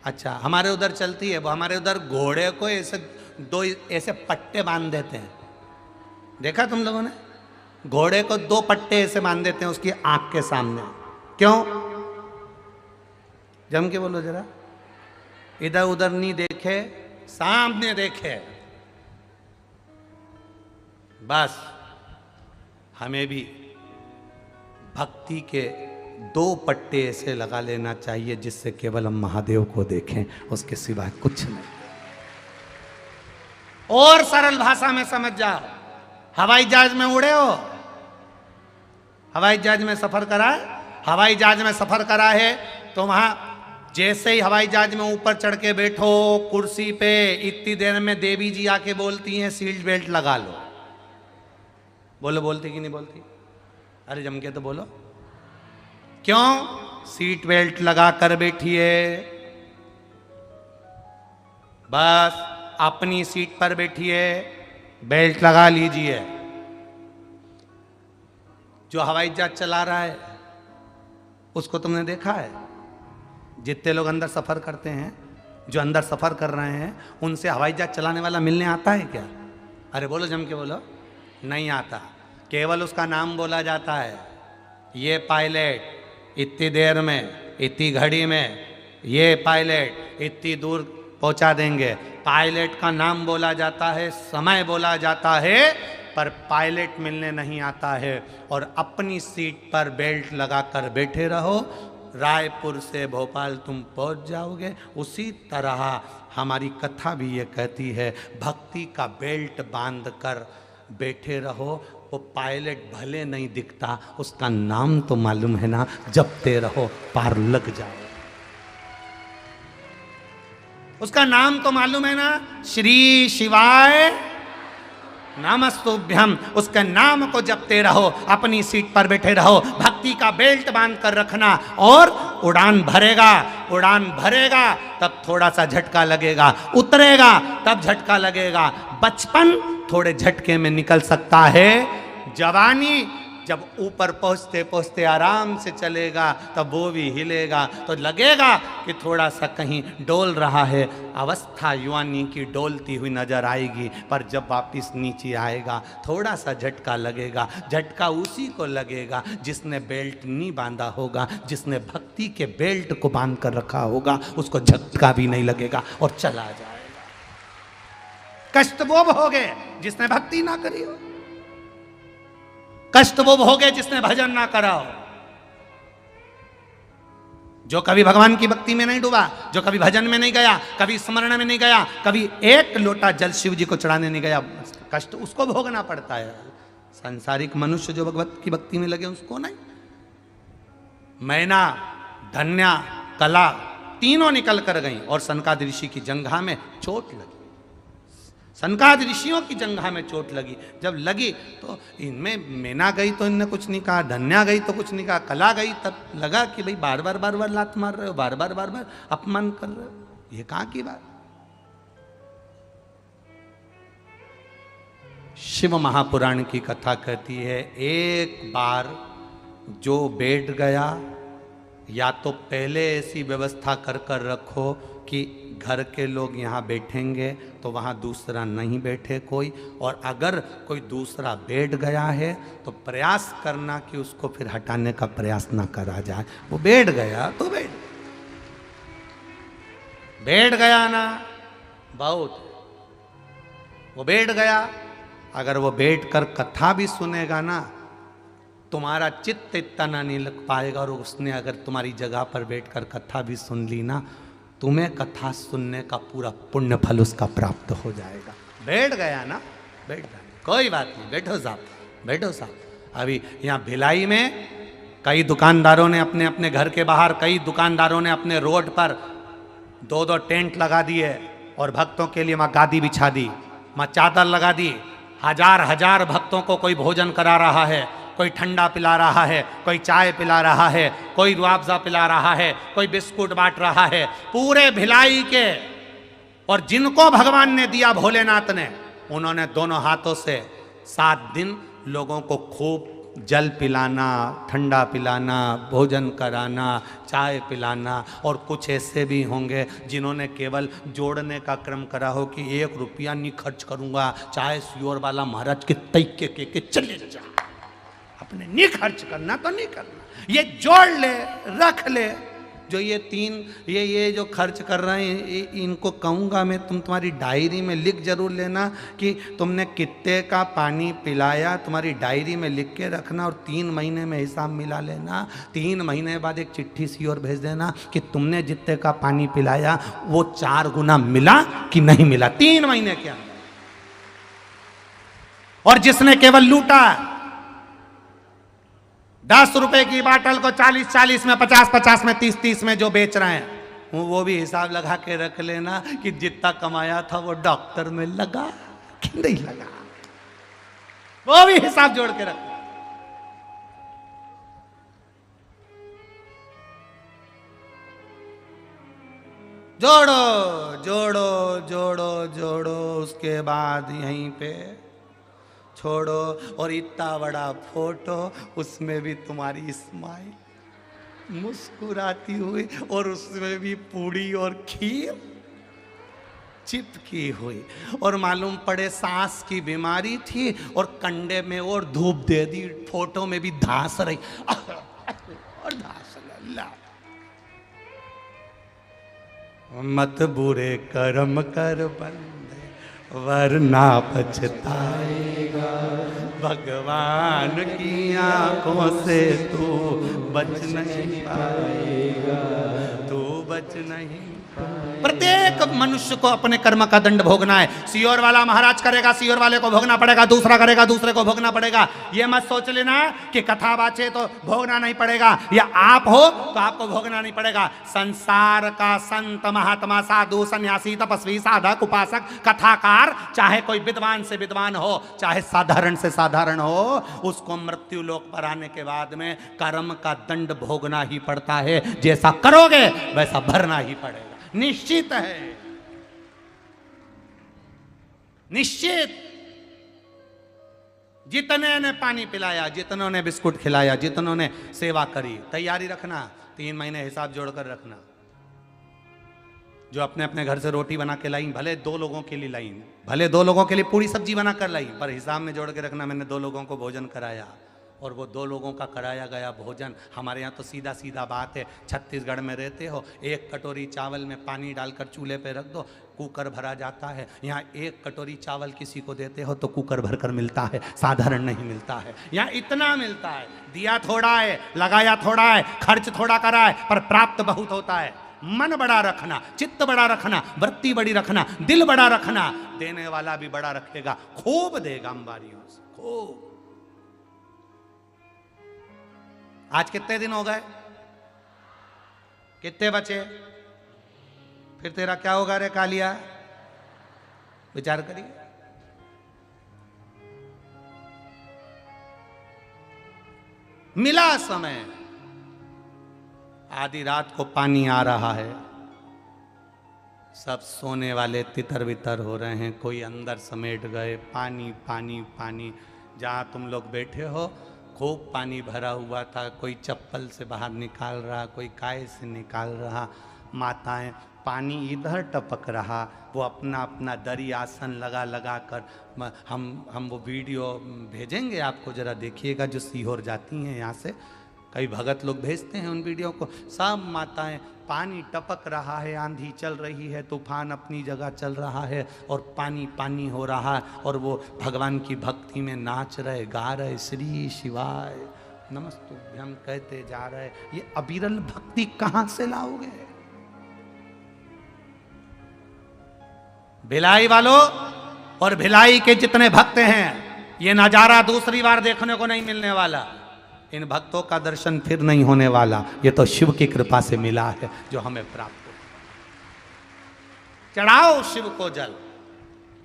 अच्छा, हमारे उधर चलती है। वो हमारे उधर घोड़े को ऐसे दो ऐसे पट्टे बांध देते हैं, देखा तुम लोगों ने? घोड़े को दो पट्टे ऐसे बांध देते हैं उसकी आंख के सामने। क्यों? जम के बोलो जरा। इधर उधर नहीं देखे, सामने देखे। बस हमें भी भक्ति के दो पट्टे ऐसे लगा लेना चाहिए जिससे केवल हम महादेव को देखें, उसके सिवाय कुछ नहीं। और सरल भाषा में समझ जाओ, हवाई जहाज में उड़े हो? हवाई जहाज में सफर करा है? हवाई जहाज में सफर करा है तो वहां जैसे ही हवाई जहाज में ऊपर चढ़ के बैठो कुर्सी पे, इतनी देर में देवी जी आके बोलती हैं सीट बेल्ट लगा लो। बोलो, बोलती कि नहीं बोलती? अरे जम के तो बोलो। क्यों? सीट बेल्ट लगा कर बैठिए, बस अपनी सीट पर बैठिए, बेल्ट लगा लीजिए। जो हवाई जहाज चला रहा है उसको तुमने देखा है? जितने लोग अंदर सफर करते हैं, जो अंदर सफर कर रहे हैं, उनसे हवाई जहाज चलाने वाला मिलने आता है क्या? अरे बोलो, जम के बोलो। नहीं आता। केवल उसका नाम बोला जाता है, ये पायलट इतनी देर में, इतनी घड़ी में, ये पायलट इतनी दूर पहुंचा देंगे। पायलट का नाम बोला जाता है, समय बोला जाता है, पर पायलट मिलने नहीं आता है। और अपनी सीट पर बेल्ट लगाकर बैठे रहो, रायपुर से भोपाल तुम पहुंच जाओगे। उसी तरह हमारी कथा भी ये कहती है, भक्ति का बेल्ट बांध कर बैठे रहो। वो पायलट भले नहीं दिखता, उसका नाम तो मालूम है ना, जपते रहो पार लग जाओ। उसका नाम तो मालूम है ना, श्री शिवाय नमस्तुभ्यम। उसके नाम को जपते रहो, अपनी सीट पर बैठे रहो, भक्ति का बेल्ट बांध कर रखना। और उड़ान भरेगा, उड़ान भरेगा तब थोड़ा सा झटका लगेगा, उतरेगा तब झटका लगेगा। बचपन थोड़े झटके में निकल सकता है, जवानी जब ऊपर पहुंचते पहुंचते आराम से चलेगा तब वो भी हिलेगा तो लगेगा कि थोड़ा सा कहीं डोल रहा है। अवस्था युवानी की डोलती हुई नजर आएगी, पर जब वापिस नीचे आएगा थोड़ा सा झटका लगेगा। झटका उसी को लगेगा जिसने बेल्ट नहीं बांधा होगा, जिसने भक्ति के बेल्ट को बांध कर रखा होगा, उसको झटका भी नहीं लगेगा और चला जाएगा। कष्ट वो भोगे जिसने भक्ति ना करी हो, कष्ट वो भोगे जिसने भजन ना करा हो। जो कभी भगवान की भक्ति में नहीं डूबा, जो कभी भजन में नहीं गया, कभी स्मरण में नहीं गया, कभी एक लोटा जल शिव जी को चढ़ाने नहीं गया, कष्ट उसको भोगना पड़ता है। सांसारिक मनुष्य जो भगवत की भक्ति में लगे उसको नहीं। मैना, धन्या, कला तीनों निकल कर गई और सनकादि ऋषि की जंघा में चोट लगी। सनकादि ऋषियों की जंघा में चोट लगी। जब लगी तो इनमें मैना गई तो इनने कुछ नहीं कहा, धन्या गई तो कुछ नहीं कहा, कला गई तब लगा कि भाई बार बार लात मार रहे हो, बार बार अपमान कर रहे हो, ये कहाँ की बात। शिव महापुराण की कथा कहती है, एक बार जो बैठ गया, या तो पहले ऐसी व्यवस्था कर कर रखो कि घर के लोग यहाँ बैठेंगे तो वहाँ दूसरा नहीं बैठे कोई, और अगर कोई दूसरा बैठ गया है तो प्रयास करना कि उसको फिर हटाने का प्रयास ना करा जाए। वो बैठ गया तो बैठ गया ना, बहुत वो बैठ गया अगर वो बैठकर कथा भी सुनेगा ना, तुम्हारा चित्त इतना नहीं लग पाएगा। और उसने अगर तुम्हारी जगह पर बैठकर कथा भी सुन ली ना, तुम्हें कथा सुनने का पूरा पुण्य फल उसका प्राप्त हो जाएगा। बैठ गया ना, बैठ गया, कोई बात नहीं, बैठो साहब, बैठो साहब। अभी यहाँ भिलाई में कई दुकानदारों ने अपने अपने घर के बाहर, कई दुकानदारों ने अपने रोड पर 2-2 टेंट लगा दिए और भक्तों के लिए वहाँ गादी बिछा दी, वहाँ चादर लगा दी। हजार भक्तों को कोई भोजन करा रहा है, कोई ठंडा पिला रहा है, कोई चाय पिला रहा है, कोई रुआवजा पिला रहा है, कोई बिस्कुट बांट रहा है, पूरे भिलाई के। और जिनको भगवान ने दिया भोलेनाथ ने, उन्होंने दोनों हाथों से 7 दिन लोगों को खूब जल पिलाना, ठंडा पिलाना, भोजन कराना, चाय पिलाना। और कुछ ऐसे भी होंगे जिन्होंने केवल जोड़ने का क्रम करा हो कि 1 रुपया नहीं खर्च करूंगा, चाहे सियोर वाला महाराज के तैके के चले जा, अपने नहीं खर्च करना तो नहीं करना, ये जोड़ ले, रख ले। जो ये 3 ये जो खर्च कर रहे हैं, इनको कहूँगा मैं, तुम तुम्हारी डायरी में लिख जरूर लेना कि तुमने कितने का पानी पिलाया, तुम्हारी डायरी में लिख के रखना। और 3 महीने में हिसाब मिला लेना। 3 महीने बाद एक चिट्ठी सी और भेज देना कि तुमने जितने का पानी पिलाया वो 4 गुना मिला कि नहीं मिला, 3 महीने के अंदर। और जिसने केवल लूटा, 10 रुपए की बाटल को 40 में, 50 में, 30 में जो बेच रहे हैं, वो भी हिसाब लगा के रख लेना कि जितना कमाया था वो डॉक्टर में लगा कि नहीं लगा, वो भी हिसाब जोड़ के रख। जोड़ो जोड़ो जोड़ो जोड़ो, उसके बाद यहीं पे छोड़ो। और इतना बड़ा फोटो, उसमें भी तुम्हारी स्माइल मुस्कुराती हुई, और उसमें भी पूड़ी और खीर चिपकी हुई। और मालूम पड़े सांस की बीमारी थी और कंडे में और धूप दे दी, फोटो में भी धांस रही और धांस अल्लाह। मत बुरे कर्म कर बंदे वरना पछताएगा, भगवान की आंखों से तू बच नहीं पाएगा, तू बच नहीं। प्रत्येक मनुष्य को अपने कर्म का दंड भोगना है। सियोर वाला महाराज करेगा, सियोर वाले को भोगना पड़ेगा, दूसरा करेगा, दूसरे को भोगना पड़ेगा। ये मत सोच लेना कि कथा बाचे तो भोगना नहीं पड़ेगा, या आप हो तो आपको भोगना नहीं पड़ेगा। संसार का संत, महात्मा, साधु, सन्यासी, तपस्वी, साधक, उपासक, कथाकार, चाहे कोई विद्वान से विद्वान हो, चाहे साधारण से साधारण हो, उसको मृत्यु लोक पर आने के बाद में कर्म का दंड भोगना ही पड़ता है। जैसा करोगे वैसा भरना ही पड़ेगा, निश्चित है, निश्चित। जितने ने पानी पिलाया, जितनों ने बिस्कुट खिलाया, जितनों ने सेवा करी, तैयारी रखना, 3 महीने हिसाब जोड़कर रखना। जो अपने अपने घर से रोटी बना के लाई, भले 2 लोगों के लिए लाई, भले 2 लोगों के लिए पूरी सब्जी बना कर लाई, पर हिसाब में जोड़ के रखना, मैंने 2 लोगों को भोजन कराया। और वो 2 लोगों का कराया गया भोजन, हमारे यहाँ तो सीधा सीधा बात है, छत्तीसगढ़ में रहते हो, 1 कटोरी चावल में पानी डालकर चूल्हे पे रख दो, कुकर भरा जाता है। यहाँ 1 कटोरी चावल किसी को देते हो तो कुकर भरकर मिलता है, साधारण नहीं मिलता है। यहाँ इतना मिलता है, दिया थोड़ा है, लगाया थोड़ा है, खर्च थोड़ा करा है, पर प्राप्त बहुत होता है। मन बड़ा रखना, चित्त बड़ा रखना, वृत्ति बड़ी रखना, दिल बड़ा रखना, देने वाला भी बड़ा रखेगा, खूब देगा अंबारियों से, खूब। आज कितने दिन हो गए, कितने बचे, फिर तेरा क्या होगा रे कालिया, विचार करिए। मिला समय, आधी रात को पानी आ रहा है, सब सोने वाले तितर बितर हो रहे हैं, कोई अंदर समेट गए, पानी पानी पानी। जहां तुम लोग बैठे हो खूब पानी भरा हुआ था, कोई चप्पल से बाहर निकाल रहा, कोई काय से निकाल रहा, माताएं, पानी इधर टपक रहा, वो अपना अपना दरी आसन लगा लगा कर। हम वो वीडियो भेजेंगे आपको, जरा देखिएगा, जो सीहोर जाती हैं यहाँ से, कई भगत लोग भेजते हैं उन वीडियो को, सब माताएं, पानी टपक रहा है, आंधी चल रही है, तूफान अपनी जगह चल रहा है और पानी पानी हो रहा है और वो भगवान की भक्ति में नाच रहे, गा रहे, श्री शिवाय नमस्तुभ्यम कहते जा रहे। ये अविरल भक्ति कहां से लाओगे? भिलाई वालों और भिलाई के जितने भक्त हैं, ये नजारा दूसरी बार देखने को नहीं मिलने वाला। इन भक्तों का दर्शन फिर नहीं होने वाला। ये तो शिव की कृपा से मिला है जो हमें प्राप्त हो। चढ़ाओ शिव को जल।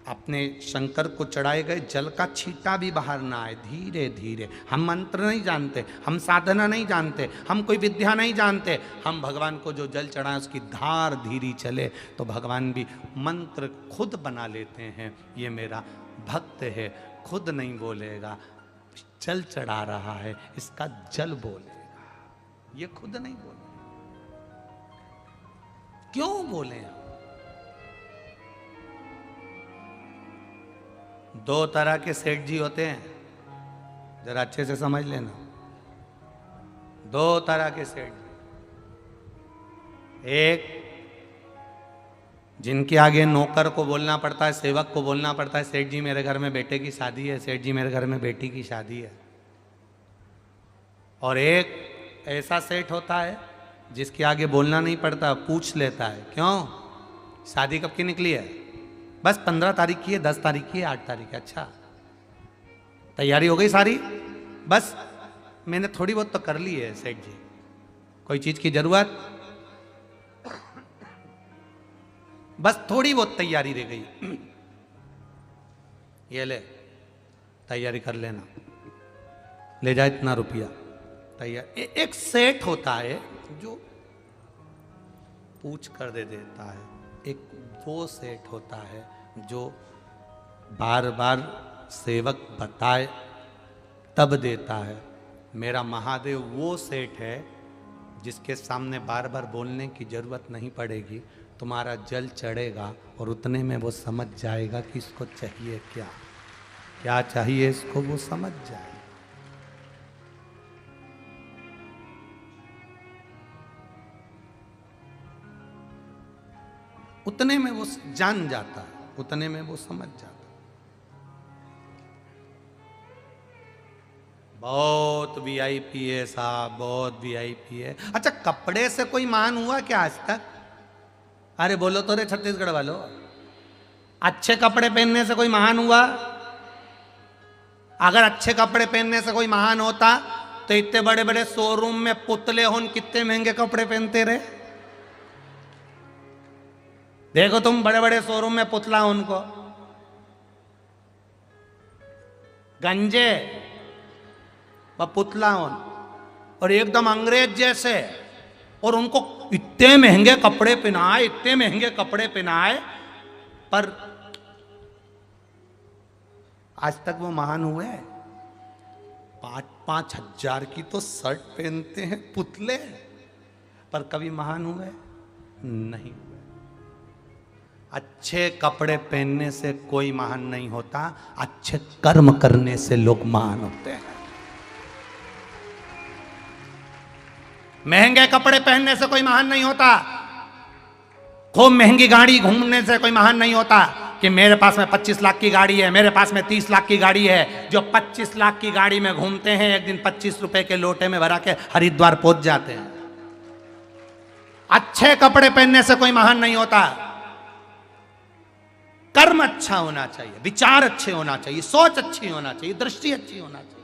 अपने शंकर को चढ़ाए गए जल का छींटा भी बाहर ना आए, धीरे धीरे। हम मंत्र नहीं जानते, हम साधना नहीं जानते, हम कोई विद्या नहीं जानते। हम भगवान को जो जल चढ़ाएं उसकी धार धीरे चले तो भगवान भी मंत्र खुद बना लेते हैं। ये मेरा भक्त है, खुद नहीं बोलेगा, जल चढ़ा रहा है, इसका जल बोलेगा, ये खुद नहीं बोलेगा। क्यों बोले? दो तरह के सेठ जी होते हैं, जरा अच्छे से समझ लेना। दो तरह के सेठ जी, एक जिनके आगे नौकर को बोलना पड़ता है, सेवक को बोलना पड़ता है, सेठ जी मेरे घर में बेटे की शादी है, सेठ जी मेरे घर में बेटी की शादी है। और एक ऐसा सेठ होता है जिसके आगे बोलना नहीं पड़ता, पूछ लेता है, क्यों शादी कब की निकली है? बस 15 तारीख की है, 10 तारीख की है, 8 तारीख है। अच्छा तैयारी हो गई सारी? बस मैंने थोड़ी बहुत तो कर ली है सेठ जी, कोई चीज की जरूरत? बस थोड़ी बहुत तैयारी रह गई, ये ले तैयारी कर लेना, ले जाए इतना रुपया तैयार। एक सेठ होता है जो पूछ कर दे देता है, एक वो सेठ होता है जो बार बार सेवक बताए तब देता है। मेरा महादेव वो सेठ है जिसके सामने बार बार बोलने की जरूरत नहीं पड़ेगी, तुम्हारा जल चढ़ेगा और उतने में वो समझ जाएगा कि इसको चाहिए क्या, क्या चाहिए इसको, वो समझ जाए। उतने में वो जान जाता है, उतने में वो समझ जाता है। बहुत वीआईपी है साहब, बहुत वीआईपी है। अच्छा कपड़े से कोई महान हुआ क्या आज तक? अरे बोलो तो रे छत्तीसगढ़ वालों, अच्छे कपड़े पहनने से कोई महान हुआ? अगर अच्छे कपड़े पहनने से कोई महान होता तो इतने बड़े बड़े शोरूम में पुतले होन कितने महंगे कपड़े पहनते रहे। देखो तुम बड़े बड़े शोरूम में पुतला उनको गंजे व पुतला होन और एकदम अंग्रेज जैसे, और उनको इतने महंगे कपड़े पहनाए, इतने महंगे कपड़े पहनाए, पर आज तक वो महान हुए? 5-5 हजार की तो शर्ट पहनते हैं पुतले, पर कभी महान हुए नहीं हुए। अच्छे कपड़े पहनने से कोई महान नहीं होता, अच्छे कर्म करने से लोग महान होते हैं। महंगे कपड़े पहनने से कोई महान नहीं होता, खूब महंगी गाड़ी घूमने से कोई महान नहीं होता कि मेरे पास में 25 लाख की गाड़ी है, मेरे पास में 30 लाख की गाड़ी है। जो 25 लाख की गाड़ी में घूमते हैं एक दिन 25 रुपए के लोटे में भरा के हरिद्वार पहुंच जाते हैं। अच्छे कपड़े पहनने से कोई महान नहीं होता, कर्म अच्छा होना चाहिए, विचार अच्छे होना चाहिए, सोच अच्छी होना चाहिए, दृष्टि अच्छी होना चाहिए।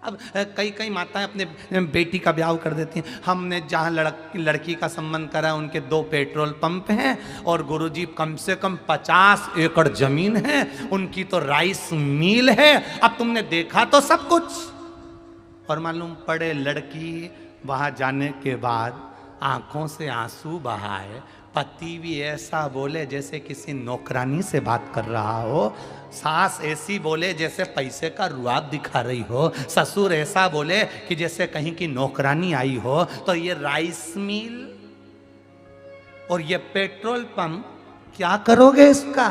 अब कई कई माताएं अपने बेटी का ब्याह कर देती हैं। हमने जहाँ लड़की का संबंध करा उनके 2 पेट्रोल पंप हैं और गुरुजी कम से कम 50 एकड़ जमीन है, उनकी तो राइस मिल है। अब तुमने देखा तो सब कुछ, और मालूम पड़े लड़की वहाँ जाने के बाद आंखों से आंसू बहाए, पति भी ऐसा बोले जैसे किसी नौकरानी से बात कर रहा हो, सास ऐसी बोले जैसे पैसे का रुआब दिखा रही हो, ससुर ऐसा बोले कि जैसे कहीं की नौकरानी आई हो। तो ये राइस मिल और ये पेट्रोल पंप क्या करोगे इसका?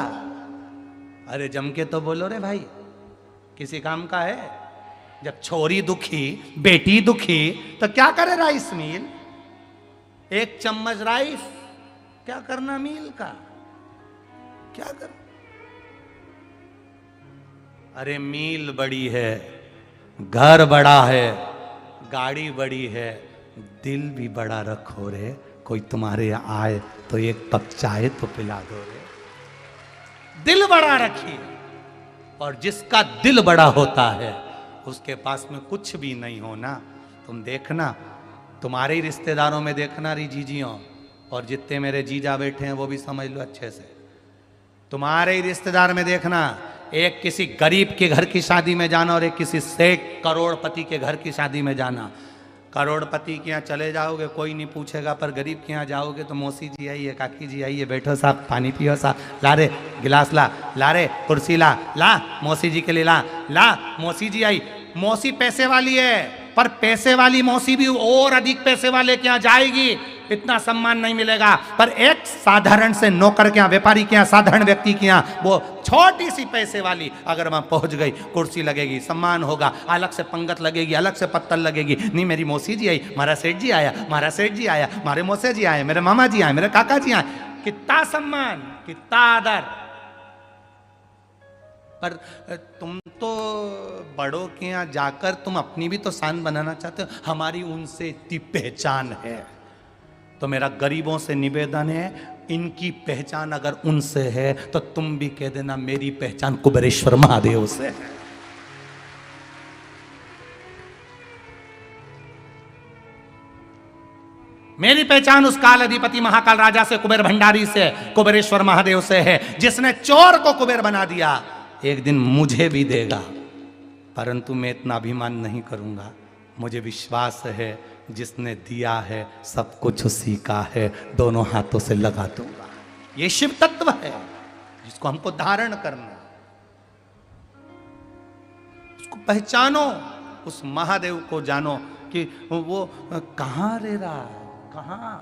अरे जम के तो बोलो रे भाई, किसी काम का है? जब छोरी दुखी, बेटी दुखी, तो क्या करे राइस मिल? एक चम्मच राइस क्या करना मील का? क्या कर? अरे मील बड़ी है, घर बड़ा है, गाड़ी बड़ी है, दिल भी बड़ा रखो रे। कोई तुम्हारे यहाँ आए तो एक कप चाय तो पिला दो रे। दिल बड़ा रखिए, और जिसका दिल बड़ा होता है उसके पास में कुछ भी नहीं होना। तुम देखना, तुम्हारे ही रिश्तेदारों में देखना री जीजियों, और जितने मेरे जीजा बैठे हैं वो भी समझ लो अच्छे से, तुम्हारे ही रिश्तेदार में देखना, एक किसी गरीब के घर की शादी में जाना और एक किसी सेठ करोड़पति के घर की शादी में जाना। करोड़पति के यहाँ चले जाओगे कोई नहीं पूछेगा, पर गरीब के यहाँ जाओगे तो मौसी जी आइए, काकी जी आइए, बैठो साहब, पानी पियो साहब, ला रे गिलास, ला रे कुर्सी, ला मौसी जी के लिए, ला मौसी जी आई। मौसी पैसे वाली है, पर पैसे वाली मौसी भी और अधिक पैसे वाले के यहाँ जाएगी, इतना सम्मान नहीं मिलेगा। पर एक साधारण से नौकर के यहाँ, व्यापारी के यहाँ, साधारण व्यक्ति के यहाँ, वो छोटी सी पैसे वाली अगर वहां पहुंच गई, कुर्सी लगेगी, सम्मान होगा, अलग से पंगत लगेगी, अलग से पत्तल लगेगी। नहीं मेरी मौसी जी आई, हमारा सेठ जी आया, हमारा सेठ जी आया, हमारे मौसे जी आए, मेरे मामा जी आए, मेरे काका जी आए, कितना सम्मान, कितना आदर। पर तुम तो बड़ों के यहाँ जाकर तुम अपनी भी तो शान बनाना चाहते हो, हमारी उनसे इतनी पहचान है। तो मेरा गरीबों से निवेदन है, इनकी पहचान अगर उनसे है तो तुम भी कह देना मेरी पहचान कुबेरेश्वर महादेव से है। मेरी पहचान उस काल अधिपति महाकाल राजा से, कुबेर भंडारी से, कुबेरेश्वर महादेव से है, जिसने चोर को कुबेर बना दिया। एक दिन मुझे भी देगा, परंतु मैं इतना अभिमान नहीं करूंगा। मुझे विश्वास है जिसने दिया है सब कुछ उसी का है, दोनों हाथों से लगा दूंगा। ये शिव तत्व है जिसको हमको धारण करना, उसको पहचानो, उस महादेव को जानो कि वो कहां रह रहा है, कहां।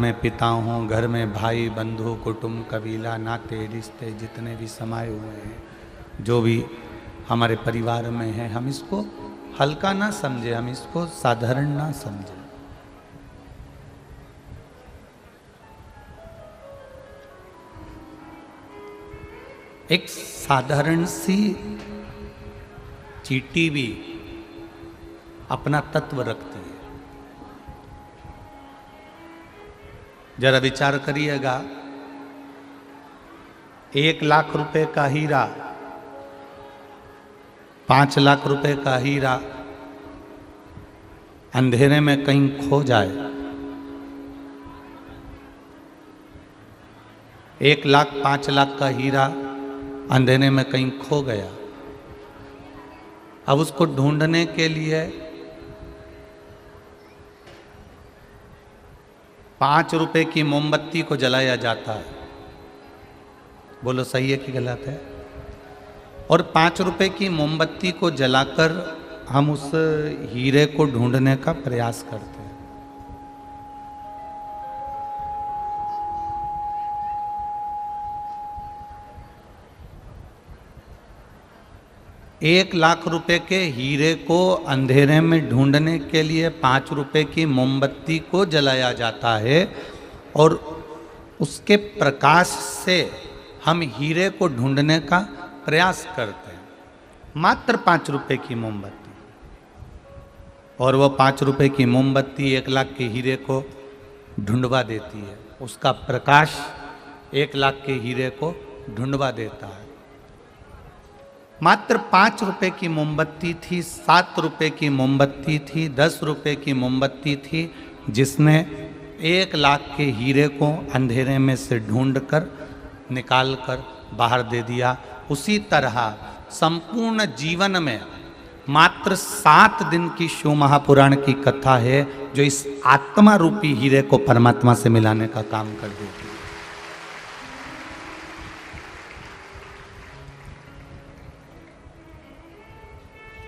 में पिता हूँ, घर में भाई बंधु कुटुंब कबीला नाते रिश्ते जितने भी समाये हुए हैं, जो भी हमारे परिवार में है, हम इसको हल्का ना समझे, हम इसको साधारण ना समझे। एक साधारण सी चींटी भी अपना तत्व रखती है। जरा विचार करिएगा, 1,00,000 रुपए का हीरा, 5 लाख रुपए का हीरा अंधेरे में कहीं खो जाए, 1,00,000 5 लाख का हीरा अंधेरे में कहीं खो गया। अब उसको ढूंढने के लिए 5 रुपए की मोमबत्ती को जलाया जाता है। बोलो सही है कि गलत है? और 5 रुपए की मोमबत्ती को जलाकर हम उस हीरे को ढूंढने का प्रयास करते हैं। एक 1,00,000 रुपए के हीरे को अंधेरे में ढूंढने के लिए 5 रुपए की मोमबत्ती को जलाया जाता है और उसके प्रकाश से हम हीरे को ढूंढने का प्रयास करते हैं। मात्र 5 रुपए की मोमबत्ती, और वो 5 रुपए की मोमबत्ती 1,00,000 के हीरे को ढूंढवा देती है। उसका प्रकाश 1,00,000 के हीरे को ढूंढवा देता है। मात्र 5 रुपए की मोमबत्ती थी, 7 रुपए की मोमबत्ती थी, 10 रुपए की मोमबत्ती थी, जिसने 1,00,000 के हीरे को अंधेरे में से ढूंढकर निकाल कर बाहर दे दिया। उसी तरह संपूर्ण जीवन में मात्र 7 दिन की शिव महापुराण की कथा है जो इस आत्मा रूपी हीरे को परमात्मा से मिलाने का काम कर देती है।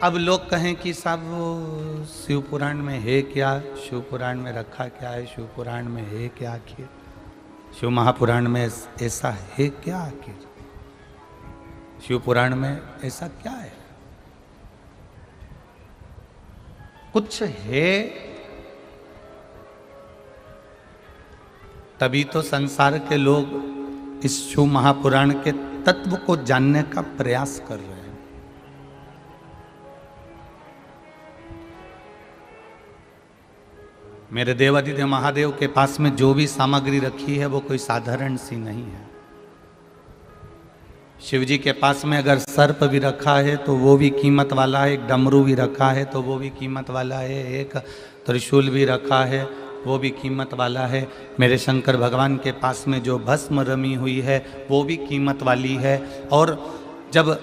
अब लोग कहें कि साहब वो शिव पुराण में है क्या, शिव पुराण में रखा क्या है, शिव पुराण में है क्या आखिर, शिव महापुराण में ऐसा है क्या आखिर, शिव पुराण में ऐसा क्या है? कुछ है तभी तो संसार के लोग इस शिव महापुराण के तत्व को जानने का प्रयास कर रहे हैं। मेरे देवादिदेव महादेव के पास में जो भी सामग्री रखी है वो कोई साधारण सी नहीं है। शिव जी के पास में अगर सर्प भी रखा है तो वो भी कीमत वाला है, एक डमरू भी रखा है तो वो भी कीमत वाला है, एक त्रिशूल भी रखा है वो भी कीमत वाला है। मेरे शंकर भगवान के पास में जो भस्म रमी हुई है वो भी कीमत वाली है। और जब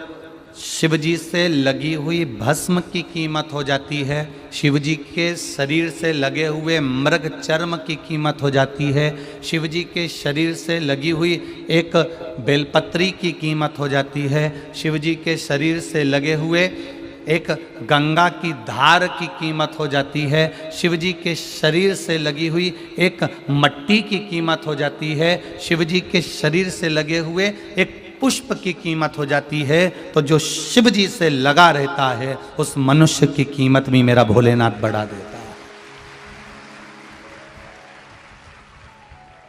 शिव जी से लगी हुई भस्म की कीमत हो जाती है, शिव जी के शरीर से लगे हुए मृग चर्म की कीमत हो जाती है, शिव जी के शरीर से लगी हुई एक बेलपत्री की कीमत हो जाती है, शिव जी के शरीर से लगे हुए एक गंगा की धार की कीमत हो जाती है, शिव जी के शरीर से लगी हुई एक मट्टी की कीमत हो जाती है, शिव जी के शरीर से लगे हुए एक पुष्प की कीमत हो जाती है। तो जो शिव जी से लगा रहता है उस मनुष्य की कीमत भी मेरा भोलेनाथ बढ़ा देता है।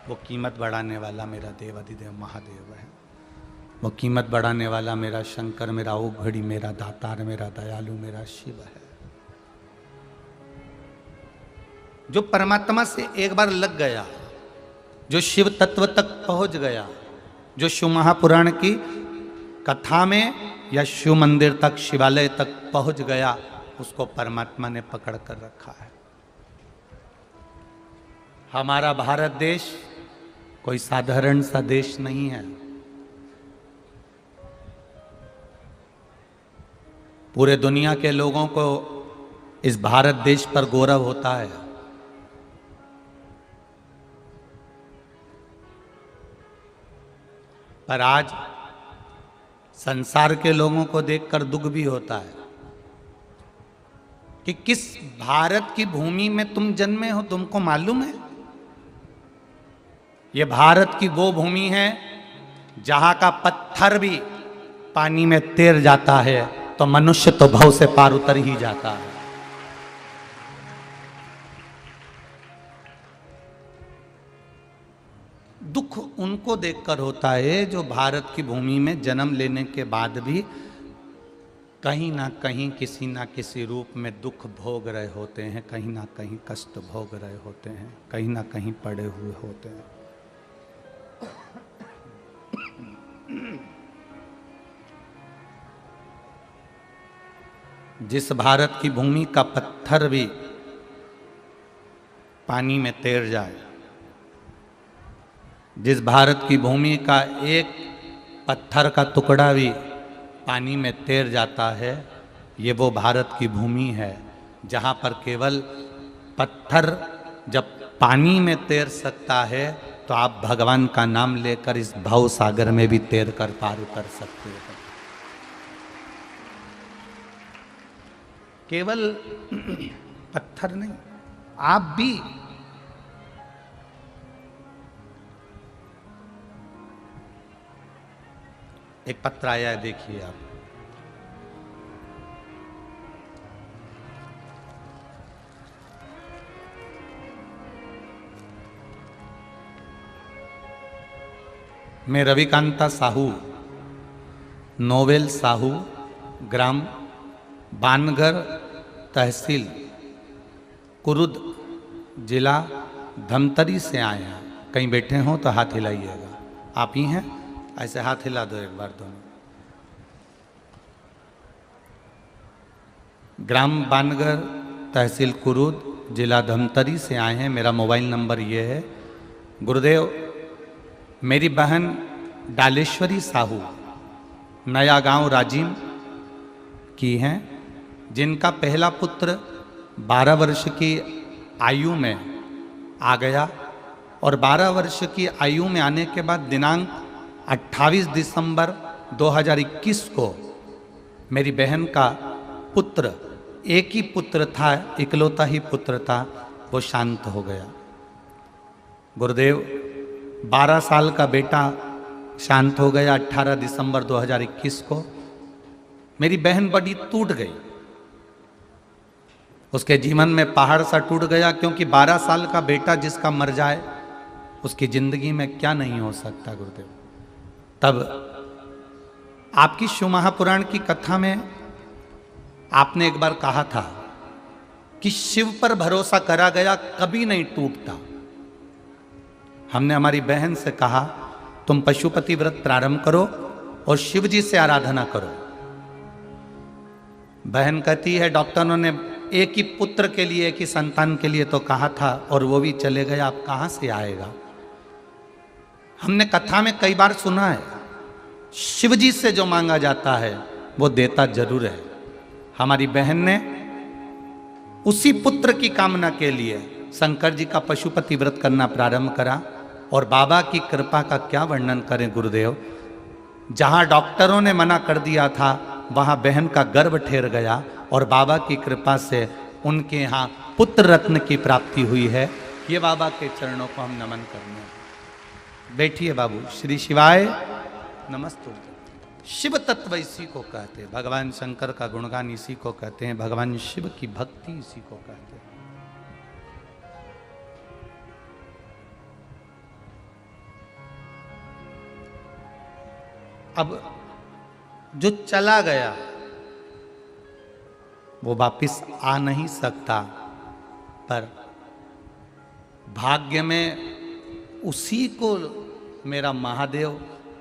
वो कीमत बढ़ाने वाला मेरा देवादिदेव महादेव है, वो कीमत बढ़ाने वाला मेरा शंकर, मेरा ओघड़ी, मेरा दातार, मेरा दयालु, मेरा शिव है। जो परमात्मा से एक बार लग गया, जो शिव तत्व तक पहुंच गया, जो शिव महापुराण की कथा में या शिव मंदिर तक, शिवालय तक पहुंच गया, उसको परमात्मा ने पकड़ कर रखा है। हमारा भारत देश कोई साधारण सा देश नहीं है। पूरे दुनिया के लोगों को इस भारत देश पर गौरव होता है। पर आज संसार के लोगों को देखकर दुख भी होता है कि किस भारत की भूमि में तुम जन्मे हो, तुमको मालूम है? ये भारत की वो भूमि है जहां का पत्थर भी पानी में तैर जाता है तो मनुष्य तो भव से पार उतर ही जाता है। दुख उनको देखकर होता है जो भारत की भूमि में जन्म लेने के बाद भी कहीं ना कहीं किसी ना किसी रूप में दुख भोग रहे होते हैं, कहीं ना कहीं कष्ट भोग रहे होते हैं, कहीं ना कहीं पड़े हुए होते हैं। जिस भारत की भूमि का पत्थर भी पानी में तैर जाए, जिस भारत की भूमि का एक पत्थर का टुकड़ा भी पानी में तैर जाता है, ये वो भारत की भूमि है जहाँ पर केवल पत्थर जब पानी में तैर सकता है तो आप भगवान का नाम लेकर इस भव सागर में भी तैर कर पार उतर सकते हैं। केवल पत्थर नहीं, आप भी एक पत्र आया है, देखिए आप। मैं रविकांता साहू, नोवेल साहू, ग्राम बानगर, तहसील कुरुद, जिला धमतरी से आए हैं। कहीं बैठे हों तो हाथ हिलाइएगा। आप ही हैं? ऐसे हाथ हिला दो एक बार दोनों। ग्राम बानगर, तहसील कुरुद, जिला धमतरी से आए हैं। मेरा मोबाइल नंबर ये है। गुरुदेव, मेरी बहन डालेश्वरी साहू नया गांव राजीव की हैं, जिनका पहला पुत्र 12 वर्ष की आयु में आ गया और 12 वर्ष की आयु में आने के बाद दिनांक 28 दिसंबर 2021 को मेरी बहन का पुत्र, एक ही पुत्र था, इकलौता ही पुत्र था, वो शांत हो गया। गुरुदेव, 12 साल का बेटा शांत हो गया 18 दिसंबर 2021 को। मेरी बहन बड़ी टूट गई, उसके जीवन में पहाड़ सा टूट गया, क्योंकि 12 साल का बेटा जिसका मर जाए उसकी जिंदगी में क्या नहीं हो सकता। गुरुदेव, तब आपकी शिव महापुराण की कथा में आपने एक बार कहा था कि शिव पर भरोसा करा गया कभी नहीं टूटता। हमने हमारी बहन से कहा तुम पशुपति व्रत प्रारंभ करो और शिव जी से आराधना करो। बहन कहती है डॉक्टरों ने एक ही पुत्र के लिए, एक ही संतान के लिए तो कहा था और वो भी चले गए, आप कहां से आएगा। हमने कथा में कई बार सुना है शिव जी से जो मांगा जाता है वो देता जरूर है। हमारी बहन ने उसी पुत्र की कामना के लिए शंकर जी का पशुपति व्रत करना प्रारंभ करा और बाबा की कृपा का क्या वर्णन करें गुरुदेव। जहां डॉक्टरों ने मना कर दिया था वहां बहन का गर्भ ठहर गया और बाबा की कृपा से उनके यहाँ पुत्र रत्न की प्राप्ति हुई है। ये बाबा के चरणों को हम नमन करने। बैठिए बाबू। श्री शिवाय नमस्तु। शिव तत्व इसी को कहते हैं, भगवान शंकर का गुणगान इसी को कहते हैं, भगवान शिव की भक्ति इसी को कहते हैं। अब जो चला गया वो वापिस आ नहीं सकता, पर भाग्य में उसी को मेरा महादेव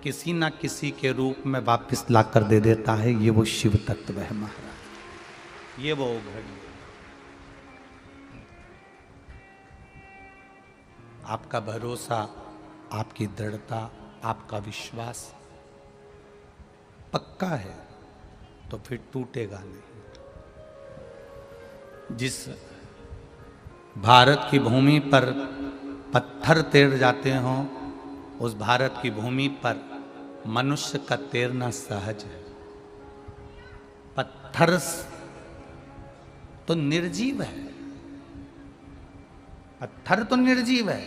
किसी ना किसी के रूप में वापिस लाकर दे देता है। ये वो शिव तत्व है महाराज, ये वो घड़ी। आपका भरोसा, आपकी दृढ़ता, आपका विश्वास पक्का है तो फिर टूटेगा नहीं। जिस भारत की भूमि पर पत्थर तैर जाते हों, उस भारत की भूमि पर मनुष्य का तैरना सहज है। पत्थर तो निर्जीव है, पत्थर तो निर्जीव है,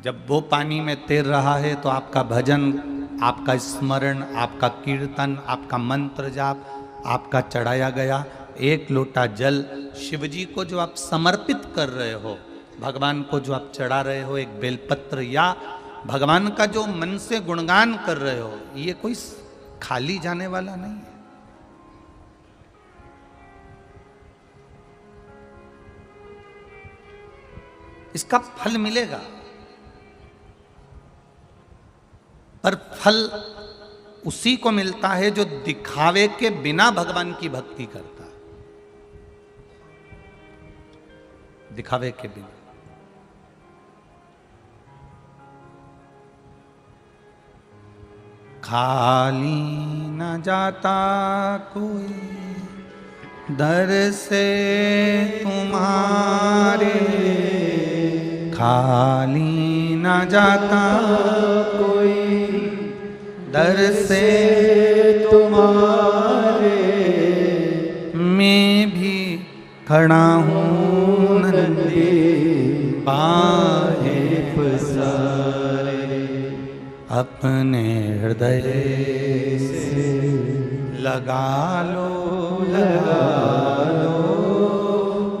जब वो पानी में तैर रहा है तो आपका भजन, आपका स्मरण, आपका कीर्तन, आपका मंत्र जाप, आपका चढ़ाया गया एक लोटा जल शिव जी को जो आप समर्पित कर रहे हो, भगवान को जो आप चढ़ा रहे हो, एक बेलपत्र या भगवान का जो मन से गुणगान कर रहे हो, ये कोई खाली जाने वाला नहीं है। इसका फल मिलेगा, पर फल उसी को मिलता है जो दिखावे के बिना भगवान की भक्ति करता है, दिखावे के बिना। खाली न जाता कोई दर से तुम्हारे, खाली न जाता कोई दर से तुम्हारे, मैं भी खड़ा हूँ नंदी बाहे पसारे, अपने हृदय से लगा लो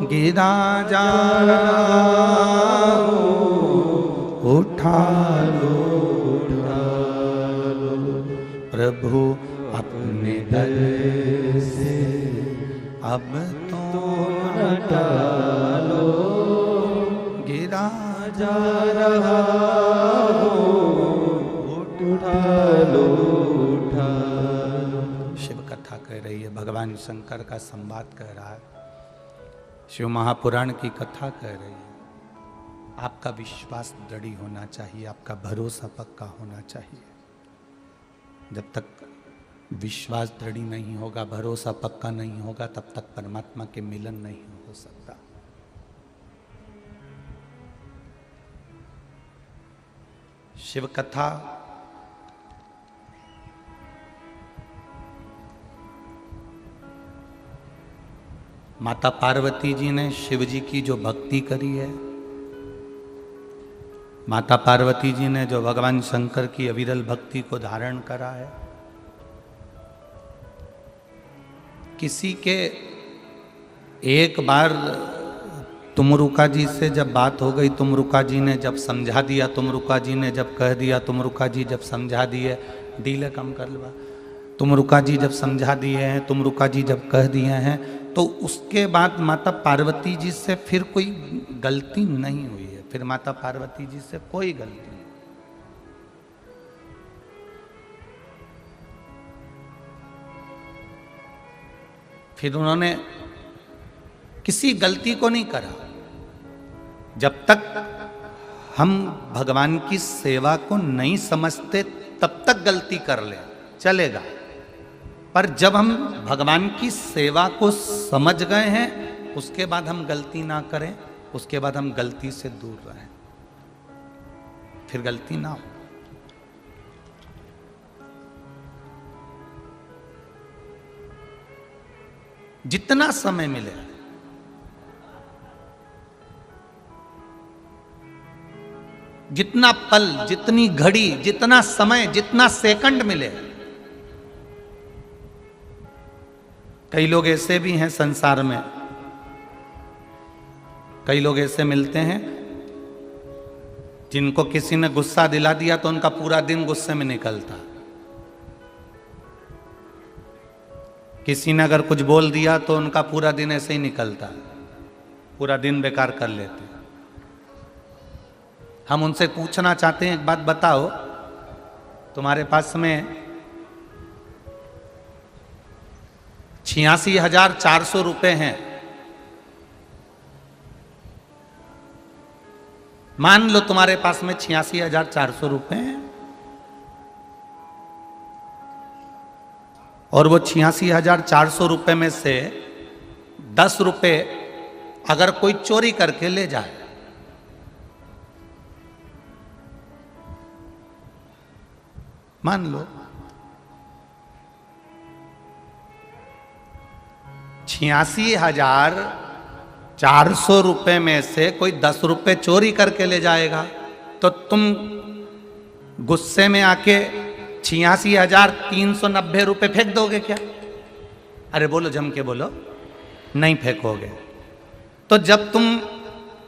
गिरा जा रहा हो, उठा लो प्रभु अपने दर से अब तो हटा लो, गिरा जा रहा हो, उठा लो। शिव कथा कह रही है, भगवान शंकर का संवाद कह रहा है, शिव महापुराण की कथा कह रही है। आपका विश्वास दृढ़ होना चाहिए, आपका भरोसा पक्का होना चाहिए। जब तक विश्वास दृढ़ नहीं होगा, भरोसा पक्का नहीं होगा, तब तक परमात्मा के मिलन नहीं हो सकता। शिव कथा माता पार्वती जी ने शिव जी की जो भक्ति करी है, माता पार्वती जी ने जो भगवान शंकर की अविरल भक्ति को धारण करा है, किसी के एक बार तुमरुका जी से जब बात हो गई, तुमरुका जी ने जब समझा दिया, तुमरुका जी ने जब कह दिया, तुमरुका जी जब समझा दिए, डीले कम कर लवा, तुमरुका जी जब समझा दिए हैं, तुमरुका जी जब कह दिए हैं, तो उसके बाद माता पार्वती जी से फिर कोई गलती नहीं हुई है। फिर माता पार्वती जी से कोई गलती नहीं। फिर उन्होंने किसी गलती को नहीं करा। जब तक हम भगवान की सेवा को नहीं समझते तब तक गलती कर ले चलेगा, पर जब हम भगवान की सेवा को समझ गए हैं, उसके बाद हम गलती ना करें, उसके बाद हम गलती से दूर रहें, फिर गलती ना हो। जितना समय मिले, जितना पल, जितनी घड़ी, जितना समय, जितना सेकंड मिले। कई लोग ऐसे भी हैं संसार में, कई लोग ऐसे मिलते हैं जिनको किसी ने गुस्सा दिला दिया तो उनका पूरा दिन गुस्से में निकलता। किसी ने अगर कुछ बोल दिया तो उनका पूरा दिन ऐसे ही निकलता, पूरा दिन बेकार कर लेते। हम उनसे पूछना चाहते हैं, एक बात बताओ, तुम्हारे पास में 86,400 रुपए हैं, मान लो तुम्हारे पास में 86,400 रुपए हैं, और वो 86,400 रुपए में से 10 रुपए अगर कोई चोरी करके ले जाए, मान लो 86,400 रुपए में से कोई 10 रुपए चोरी करके ले जाएगा, तो तुम गुस्से में आके 86,390 रुपए फेंक दोगे क्या? अरे बोलो, जम के बोलो, नहीं फेंकोगे। तो जब तुम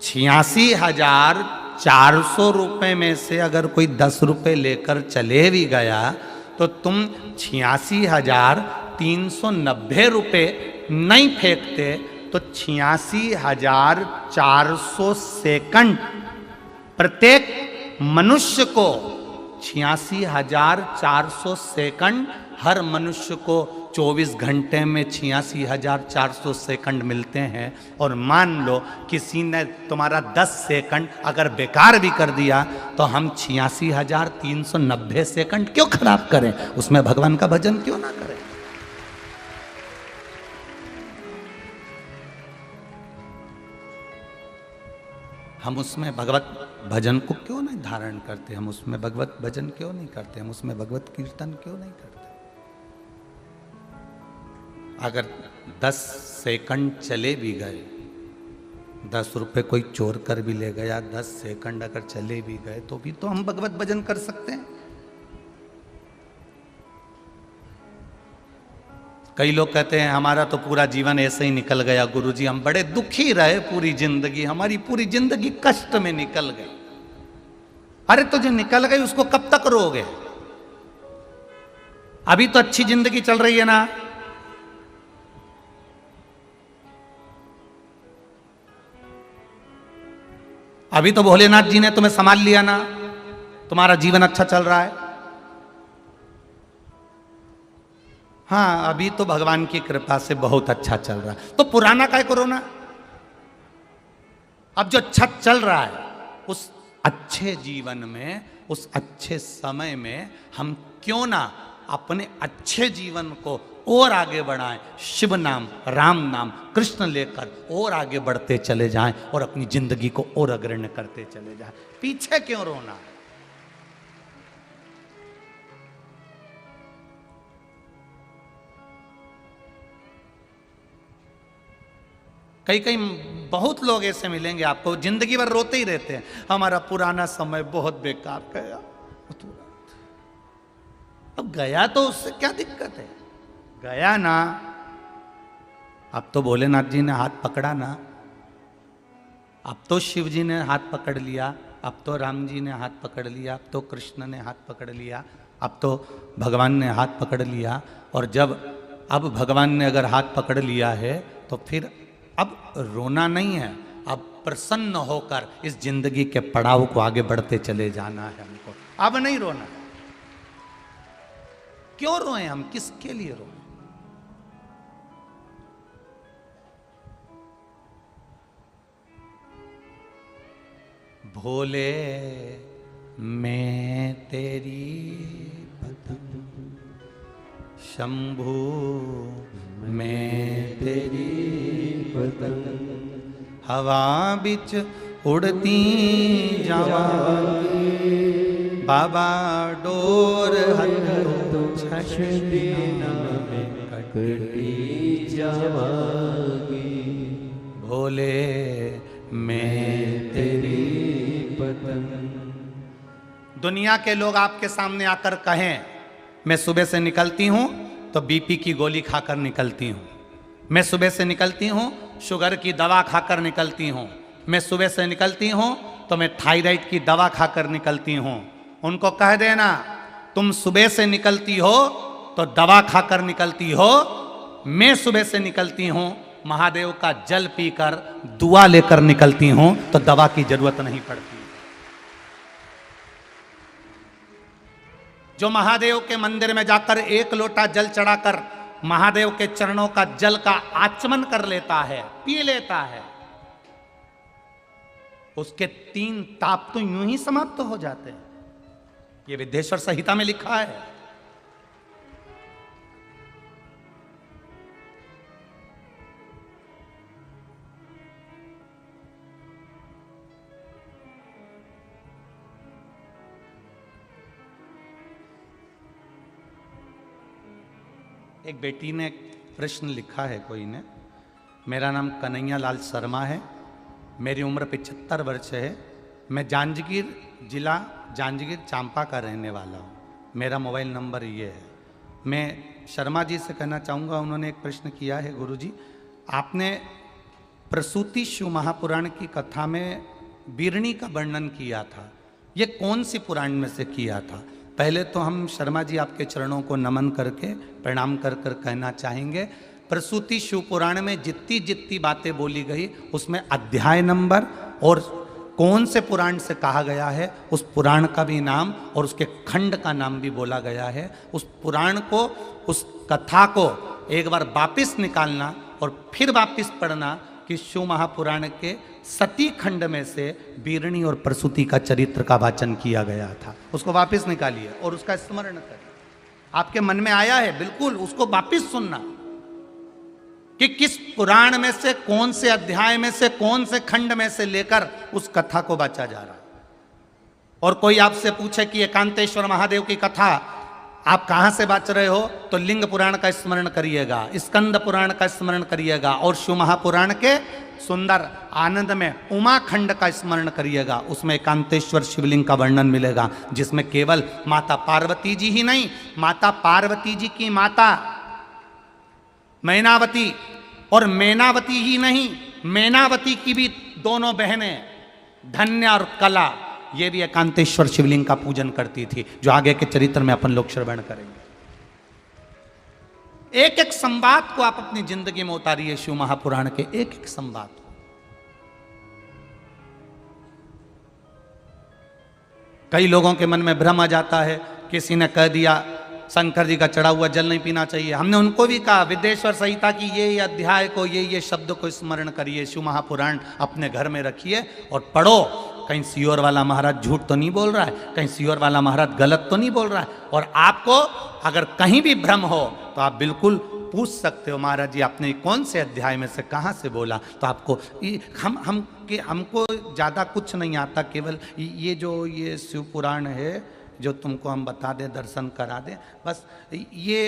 86,400 रुपए में से अगर कोई 10 रुपए लेकर चले भी गया तो तुम 86,390 रुपए नहीं फेंकते तो 86,400 सेकंड प्रत्येक मनुष्य को 86,400 सेकंड, हर मनुष्य को 24 घंटे में 86,400 सेकंड मिलते हैं। और मान लो किसी ने तुम्हारा 10 सेकंड अगर बेकार भी कर दिया तो हम 86,390 सेकंड क्यों खराब करें? उसमें भगवान का भजन क्यों ना करें? हम उसमें भगवत भजन को क्यों नहीं धारण करते? हम उसमें भगवत भजन क्यों नहीं करते? हम उसमें भगवत कीर्तन क्यों नहीं करते? अगर 10 सेकंड चले भी गए, 10 रुपए कोई चोर कर भी ले गया, 10 सेकंड अगर चले भी गए तो भी तो हम भगवत भजन कर सकते हैं। कई लोग कहते हैं हमारा तो पूरा जीवन ऐसे ही निकल गया गुरुजी, हम बड़े दुखी रहे पूरी जिंदगी, हमारी पूरी जिंदगी कष्ट में निकल गई। अरे तो जो निकल गई उसको कब तक रोगे? अभी तो अच्छी जिंदगी चल रही है ना। अभी तो भोलेनाथ जी ने तुम्हें संभाल लिया ना, तुम्हारा जीवन अच्छा चल रहा है। हाँ, अभी तो भगवान की कृपा से बहुत अच्छा चल रहा है, तो पुराना काय करो ना। अब जो अच्छा चल रहा है उस अच्छे जीवन में, उस अच्छे समय में हम क्यों ना अपने अच्छे जीवन को और आगे बढ़ाएं, शिव नाम, राम नाम, कृष्ण लेकर और आगे बढ़ते चले जाएं और अपनी जिंदगी को और अग्रणी करते चले जाएं। पीछे क्यों रोना? कई कई बहुत लोग ऐसे मिलेंगे आपको, जिंदगी भर रोते ही रहते हैं, हमारा पुराना समय बहुत बेकार गया। अब गया तो उससे क्या दिक्कत है? गया ना, अब तो भोलेनाथ जी ने हाथ पकड़ा ना, अब तो शिव जी ने हाथ पकड़ लिया, अब तो राम जी ने हाथ पकड़ लिया, अब तो कृष्ण ने हाथ पकड़ लिया, अब तो भगवान ने हाथ पकड़ लिया। और जब अब भगवान ने अगर हाथ पकड़ लिया है तो फिर अब रोना नहीं है, अब प्रसन्न होकर इस जिंदगी के पड़ाव को आगे बढ़ते चले जाना है हमको। अब नहीं रोना। क्यों रोए हम? किसके लिए रोए? भोले मैं तेरी पतंग, शंभू मैं तेरी पतंग, हवा बिच उड़ती जावांगी, बाबा डोर हथों छछली में कटती जावांगी। भोले मैं तेरी पतंग। दुनिया के लोग आपके सामने आकर कहें मैं सुबह से निकलती हूं तो बीपी की गोली खाकर निकलती हूं, मैं सुबह से निकलती हूं शुगर की दवा खाकर निकलती हूं, मैं सुबह से निकलती हूं तो मैं थायराइड की दवा खाकर निकलती हूं। उनको कह देना तुम सुबह से निकलती हो तो दवा खाकर निकलती हो, मैं सुबह से निकलती हूं महादेव का जल पीकर दुआ लेकर निकलती हूं तो दवा की जरूरत नहीं पड़ती। जो महादेव के मंदिर में जाकर एक लोटा जल चढ़ाकर महादेव के चरणों का जल का आचमन कर लेता है, पी लेता है, उसके 3 ताप तो यूं ही समाप्त हो जाते हैं। ये विद्येश्वर संहिता में लिखा है। एक बेटी ने प्रश्न लिखा है कोई ने, मेरा नाम कन्हैया लाल शर्मा है, मेरी उम्र 75 वर्ष है, मैं जांजगीर जिला जांजगीर चांपा का रहने वाला हूँ। मेरा मोबाइल नंबर ये है। मैं शर्मा जी से कहना चाहूँगा, उन्होंने एक प्रश्न किया है, गुरुजी आपने प्रसूति शिव महापुराण की कथा में बीरणी का वर्णन किया था, ये कौन सी पुराण में से किया था? पहले तो हम शर्मा जी आपके चरणों को नमन करके प्रणाम कर कर कहना चाहेंगे, प्रसूति शिव पुराण में जितनी जितनी बातें बोली गई उसमें अध्याय नंबर और कौन से पुराण से कहा गया है उस पुराण का भी नाम और उसके खंड का नाम भी बोला गया है। उस पुराण को, उस कथा को एक बार वापिस निकालना और फिर वापिस पढ़ना कि शिव महापुराण के सती खंड में से बीरणी और प्रसूति का चरित्र का वाचन किया गया था। उसको वापिस निकालिए और उसका स्मरण करिए। आपके मन में आया है, बिल्कुल उसको वापिस सुनना कि किस पुराण में से, कौन से अध्याय में से, कौन से खंड में से लेकर उस कथा को बांचा जा रहा है। और कोई आपसे पूछे कि एकांतेश्वर महादेव की कथा आप कहां से बांच रहे हो, तो लिंग पुराण का स्मरण करिएगा, स्कंद पुराण का स्मरण करिएगा और शिव महापुराण के सुंदर आनंद में उमा खंड का स्मरण करिएगा। उसमें एकांतेश्वर शिवलिंग का वर्णन मिलेगा, जिसमें केवल माता पार्वती जी ही नहीं, माता पार्वती जी की माता मैनावती और मैनावती ही नहीं, मैनावती की भी दोनों बहनें धन्या और कला, ये भी एकांतेश्वर शिवलिंग का पूजन करती थी, जो आगे के चरित्र में अपन लोग श्रवण करेंगे। एक एक संवाद को आप अपनी जिंदगी में उतारिए, शिव महापुराण के एक एक संवाद को। कई लोगों के मन में भ्रम आ जाता है, किसी ने कह दिया शंकर जी का चढ़ा हुआ जल नहीं पीना चाहिए। हमने उनको भी कहा विदेश्वर संहिता की ये अध्याय को, ये शब्द को स्मरण करिए, शिव महापुराण अपने घर में रखिए और पढ़ो। कहीं सियोर वाला महाराज झूठ तो नहीं बोल रहा है, कहीं सियोर वाला महाराज गलत तो नहीं बोल रहा है। और आपको अगर कहीं भी भ्रम हो तो आप बिल्कुल पूछ सकते हो, महाराज जी आपने कौन से अध्याय में से कहाँ से बोला। तो आपको हमको ज़्यादा कुछ नहीं आता, केवल ये शिव पुराण है जो तुमको हम बता दें, दर्शन करा दें, बस। ये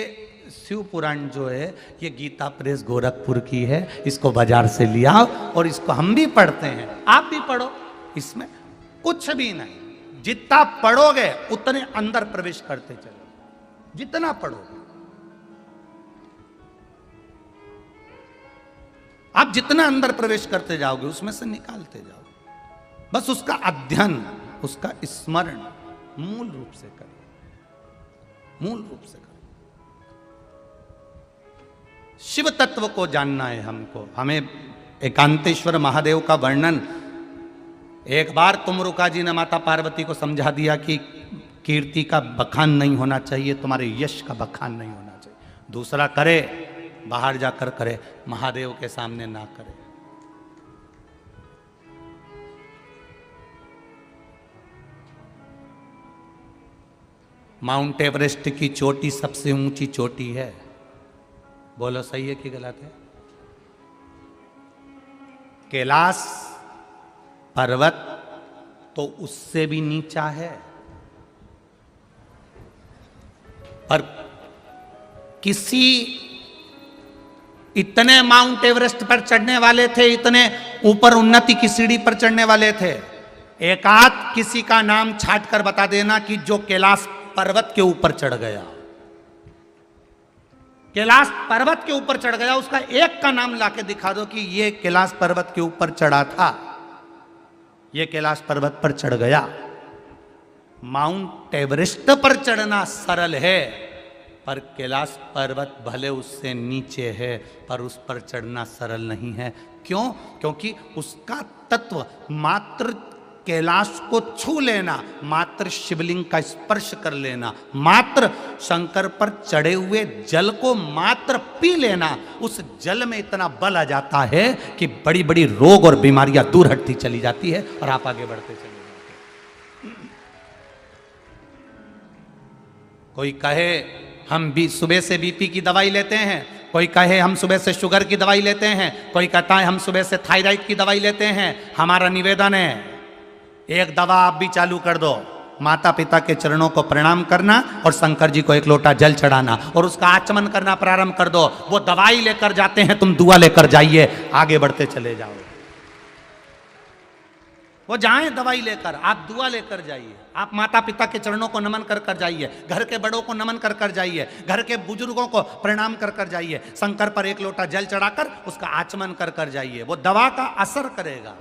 शिव पुराण जो है ये गीता प्रेस गोरखपुर की है, इसको बाजार से लिया और इसको हम भी पढ़ते हैं, आप भी पढ़ो। इसमें कुछ भी नहीं, जितना पढ़ोगे उतने अंदर प्रवेश करते चलो, जितना पढ़ोगे आप जितना अंदर प्रवेश करते जाओगे उसमें से निकालते जाओगे। बस उसका अध्ययन, उसका स्मरण मूल रूप से करें, मूल रूप से करें। शिव तत्व को जानना है हमको। हमें एकांतेश्वर महादेव का वर्णन एक बार तुमरुका जी ने माता पार्वती को समझा दिया कि कीर्ति का बखान नहीं होना चाहिए, तुम्हारे यश का बखान नहीं होना चाहिए। दूसरा करे, बाहर जाकर करे, महादेव के सामने ना करे। माउंट एवरेस्ट की चोटी सबसे ऊंची चोटी है, बोलो सही है कि गलत है? कैलाश पर्वत तो उससे भी नीचा है, पर किसी इतने माउंट एवरेस्ट पर चढ़ने वाले थे, इतने ऊपर उन्नति की सीढ़ी पर चढ़ने वाले थे, एक आध किसी का नाम छाट कर बता देना कि जो कैलाश पर्वत के ऊपर चढ़ गया, कैलाश पर्वत के ऊपर चढ़ गया, उसका एक का नाम लाके दिखा दो कि ये कैलाश पर्वत के ऊपर चढ़ा था, ये कैलाश पर्वत पर चढ़ गया। माउंट एवरेस्ट पर चढ़ना सरल है, पर कैलाश पर्वत भले उससे नीचे है, पर उस पर चढ़ना सरल नहीं है। क्यों? क्योंकि उसका तत्व मात्र कैलाश को छू लेना, मात्र शिवलिंग का स्पर्श कर लेना, मात्र शंकर पर चढ़े हुए जल को मात्र पी लेना, उस जल में इतना बल आ जाता है कि बड़ी बड़ी रोग और बीमारियां दूर हटती चली जाती है और आप आगे बढ़ते चले जाते। कोई कहे हम भी सुबह से बीपी की दवाई लेते हैं, कोई कहे हम सुबह से शुगर की दवाई लेते हैं, कोई कहता है हम सुबह से थायराइड की दवाई लेते हैं। हमारा निवेदन है एक दवा आप भी चालू कर दो, माता पिता के चरणों को प्रणाम करना और शंकर जी को एक लोटा जल चढ़ाना और उसका आचमन करना प्रारंभ कर दो। वो दवाई लेकर जाते हैं, तुम दुआ लेकर जाइए, आगे बढ़ते चले जाओ। वो जाएं दवाई लेकर, आप दुआ लेकर जाइए, आप माता पिता के चरणों को नमन कर कर जाइए, घर के बड़ों को नमन कर कर जाइए, घर के बुजुर्गों को प्रणाम कर कर जाइए, शंकर पर एक लोटा जल चढ़ाकर उसका आचमन कर कर जाइए, वो दवा का असर करेगा।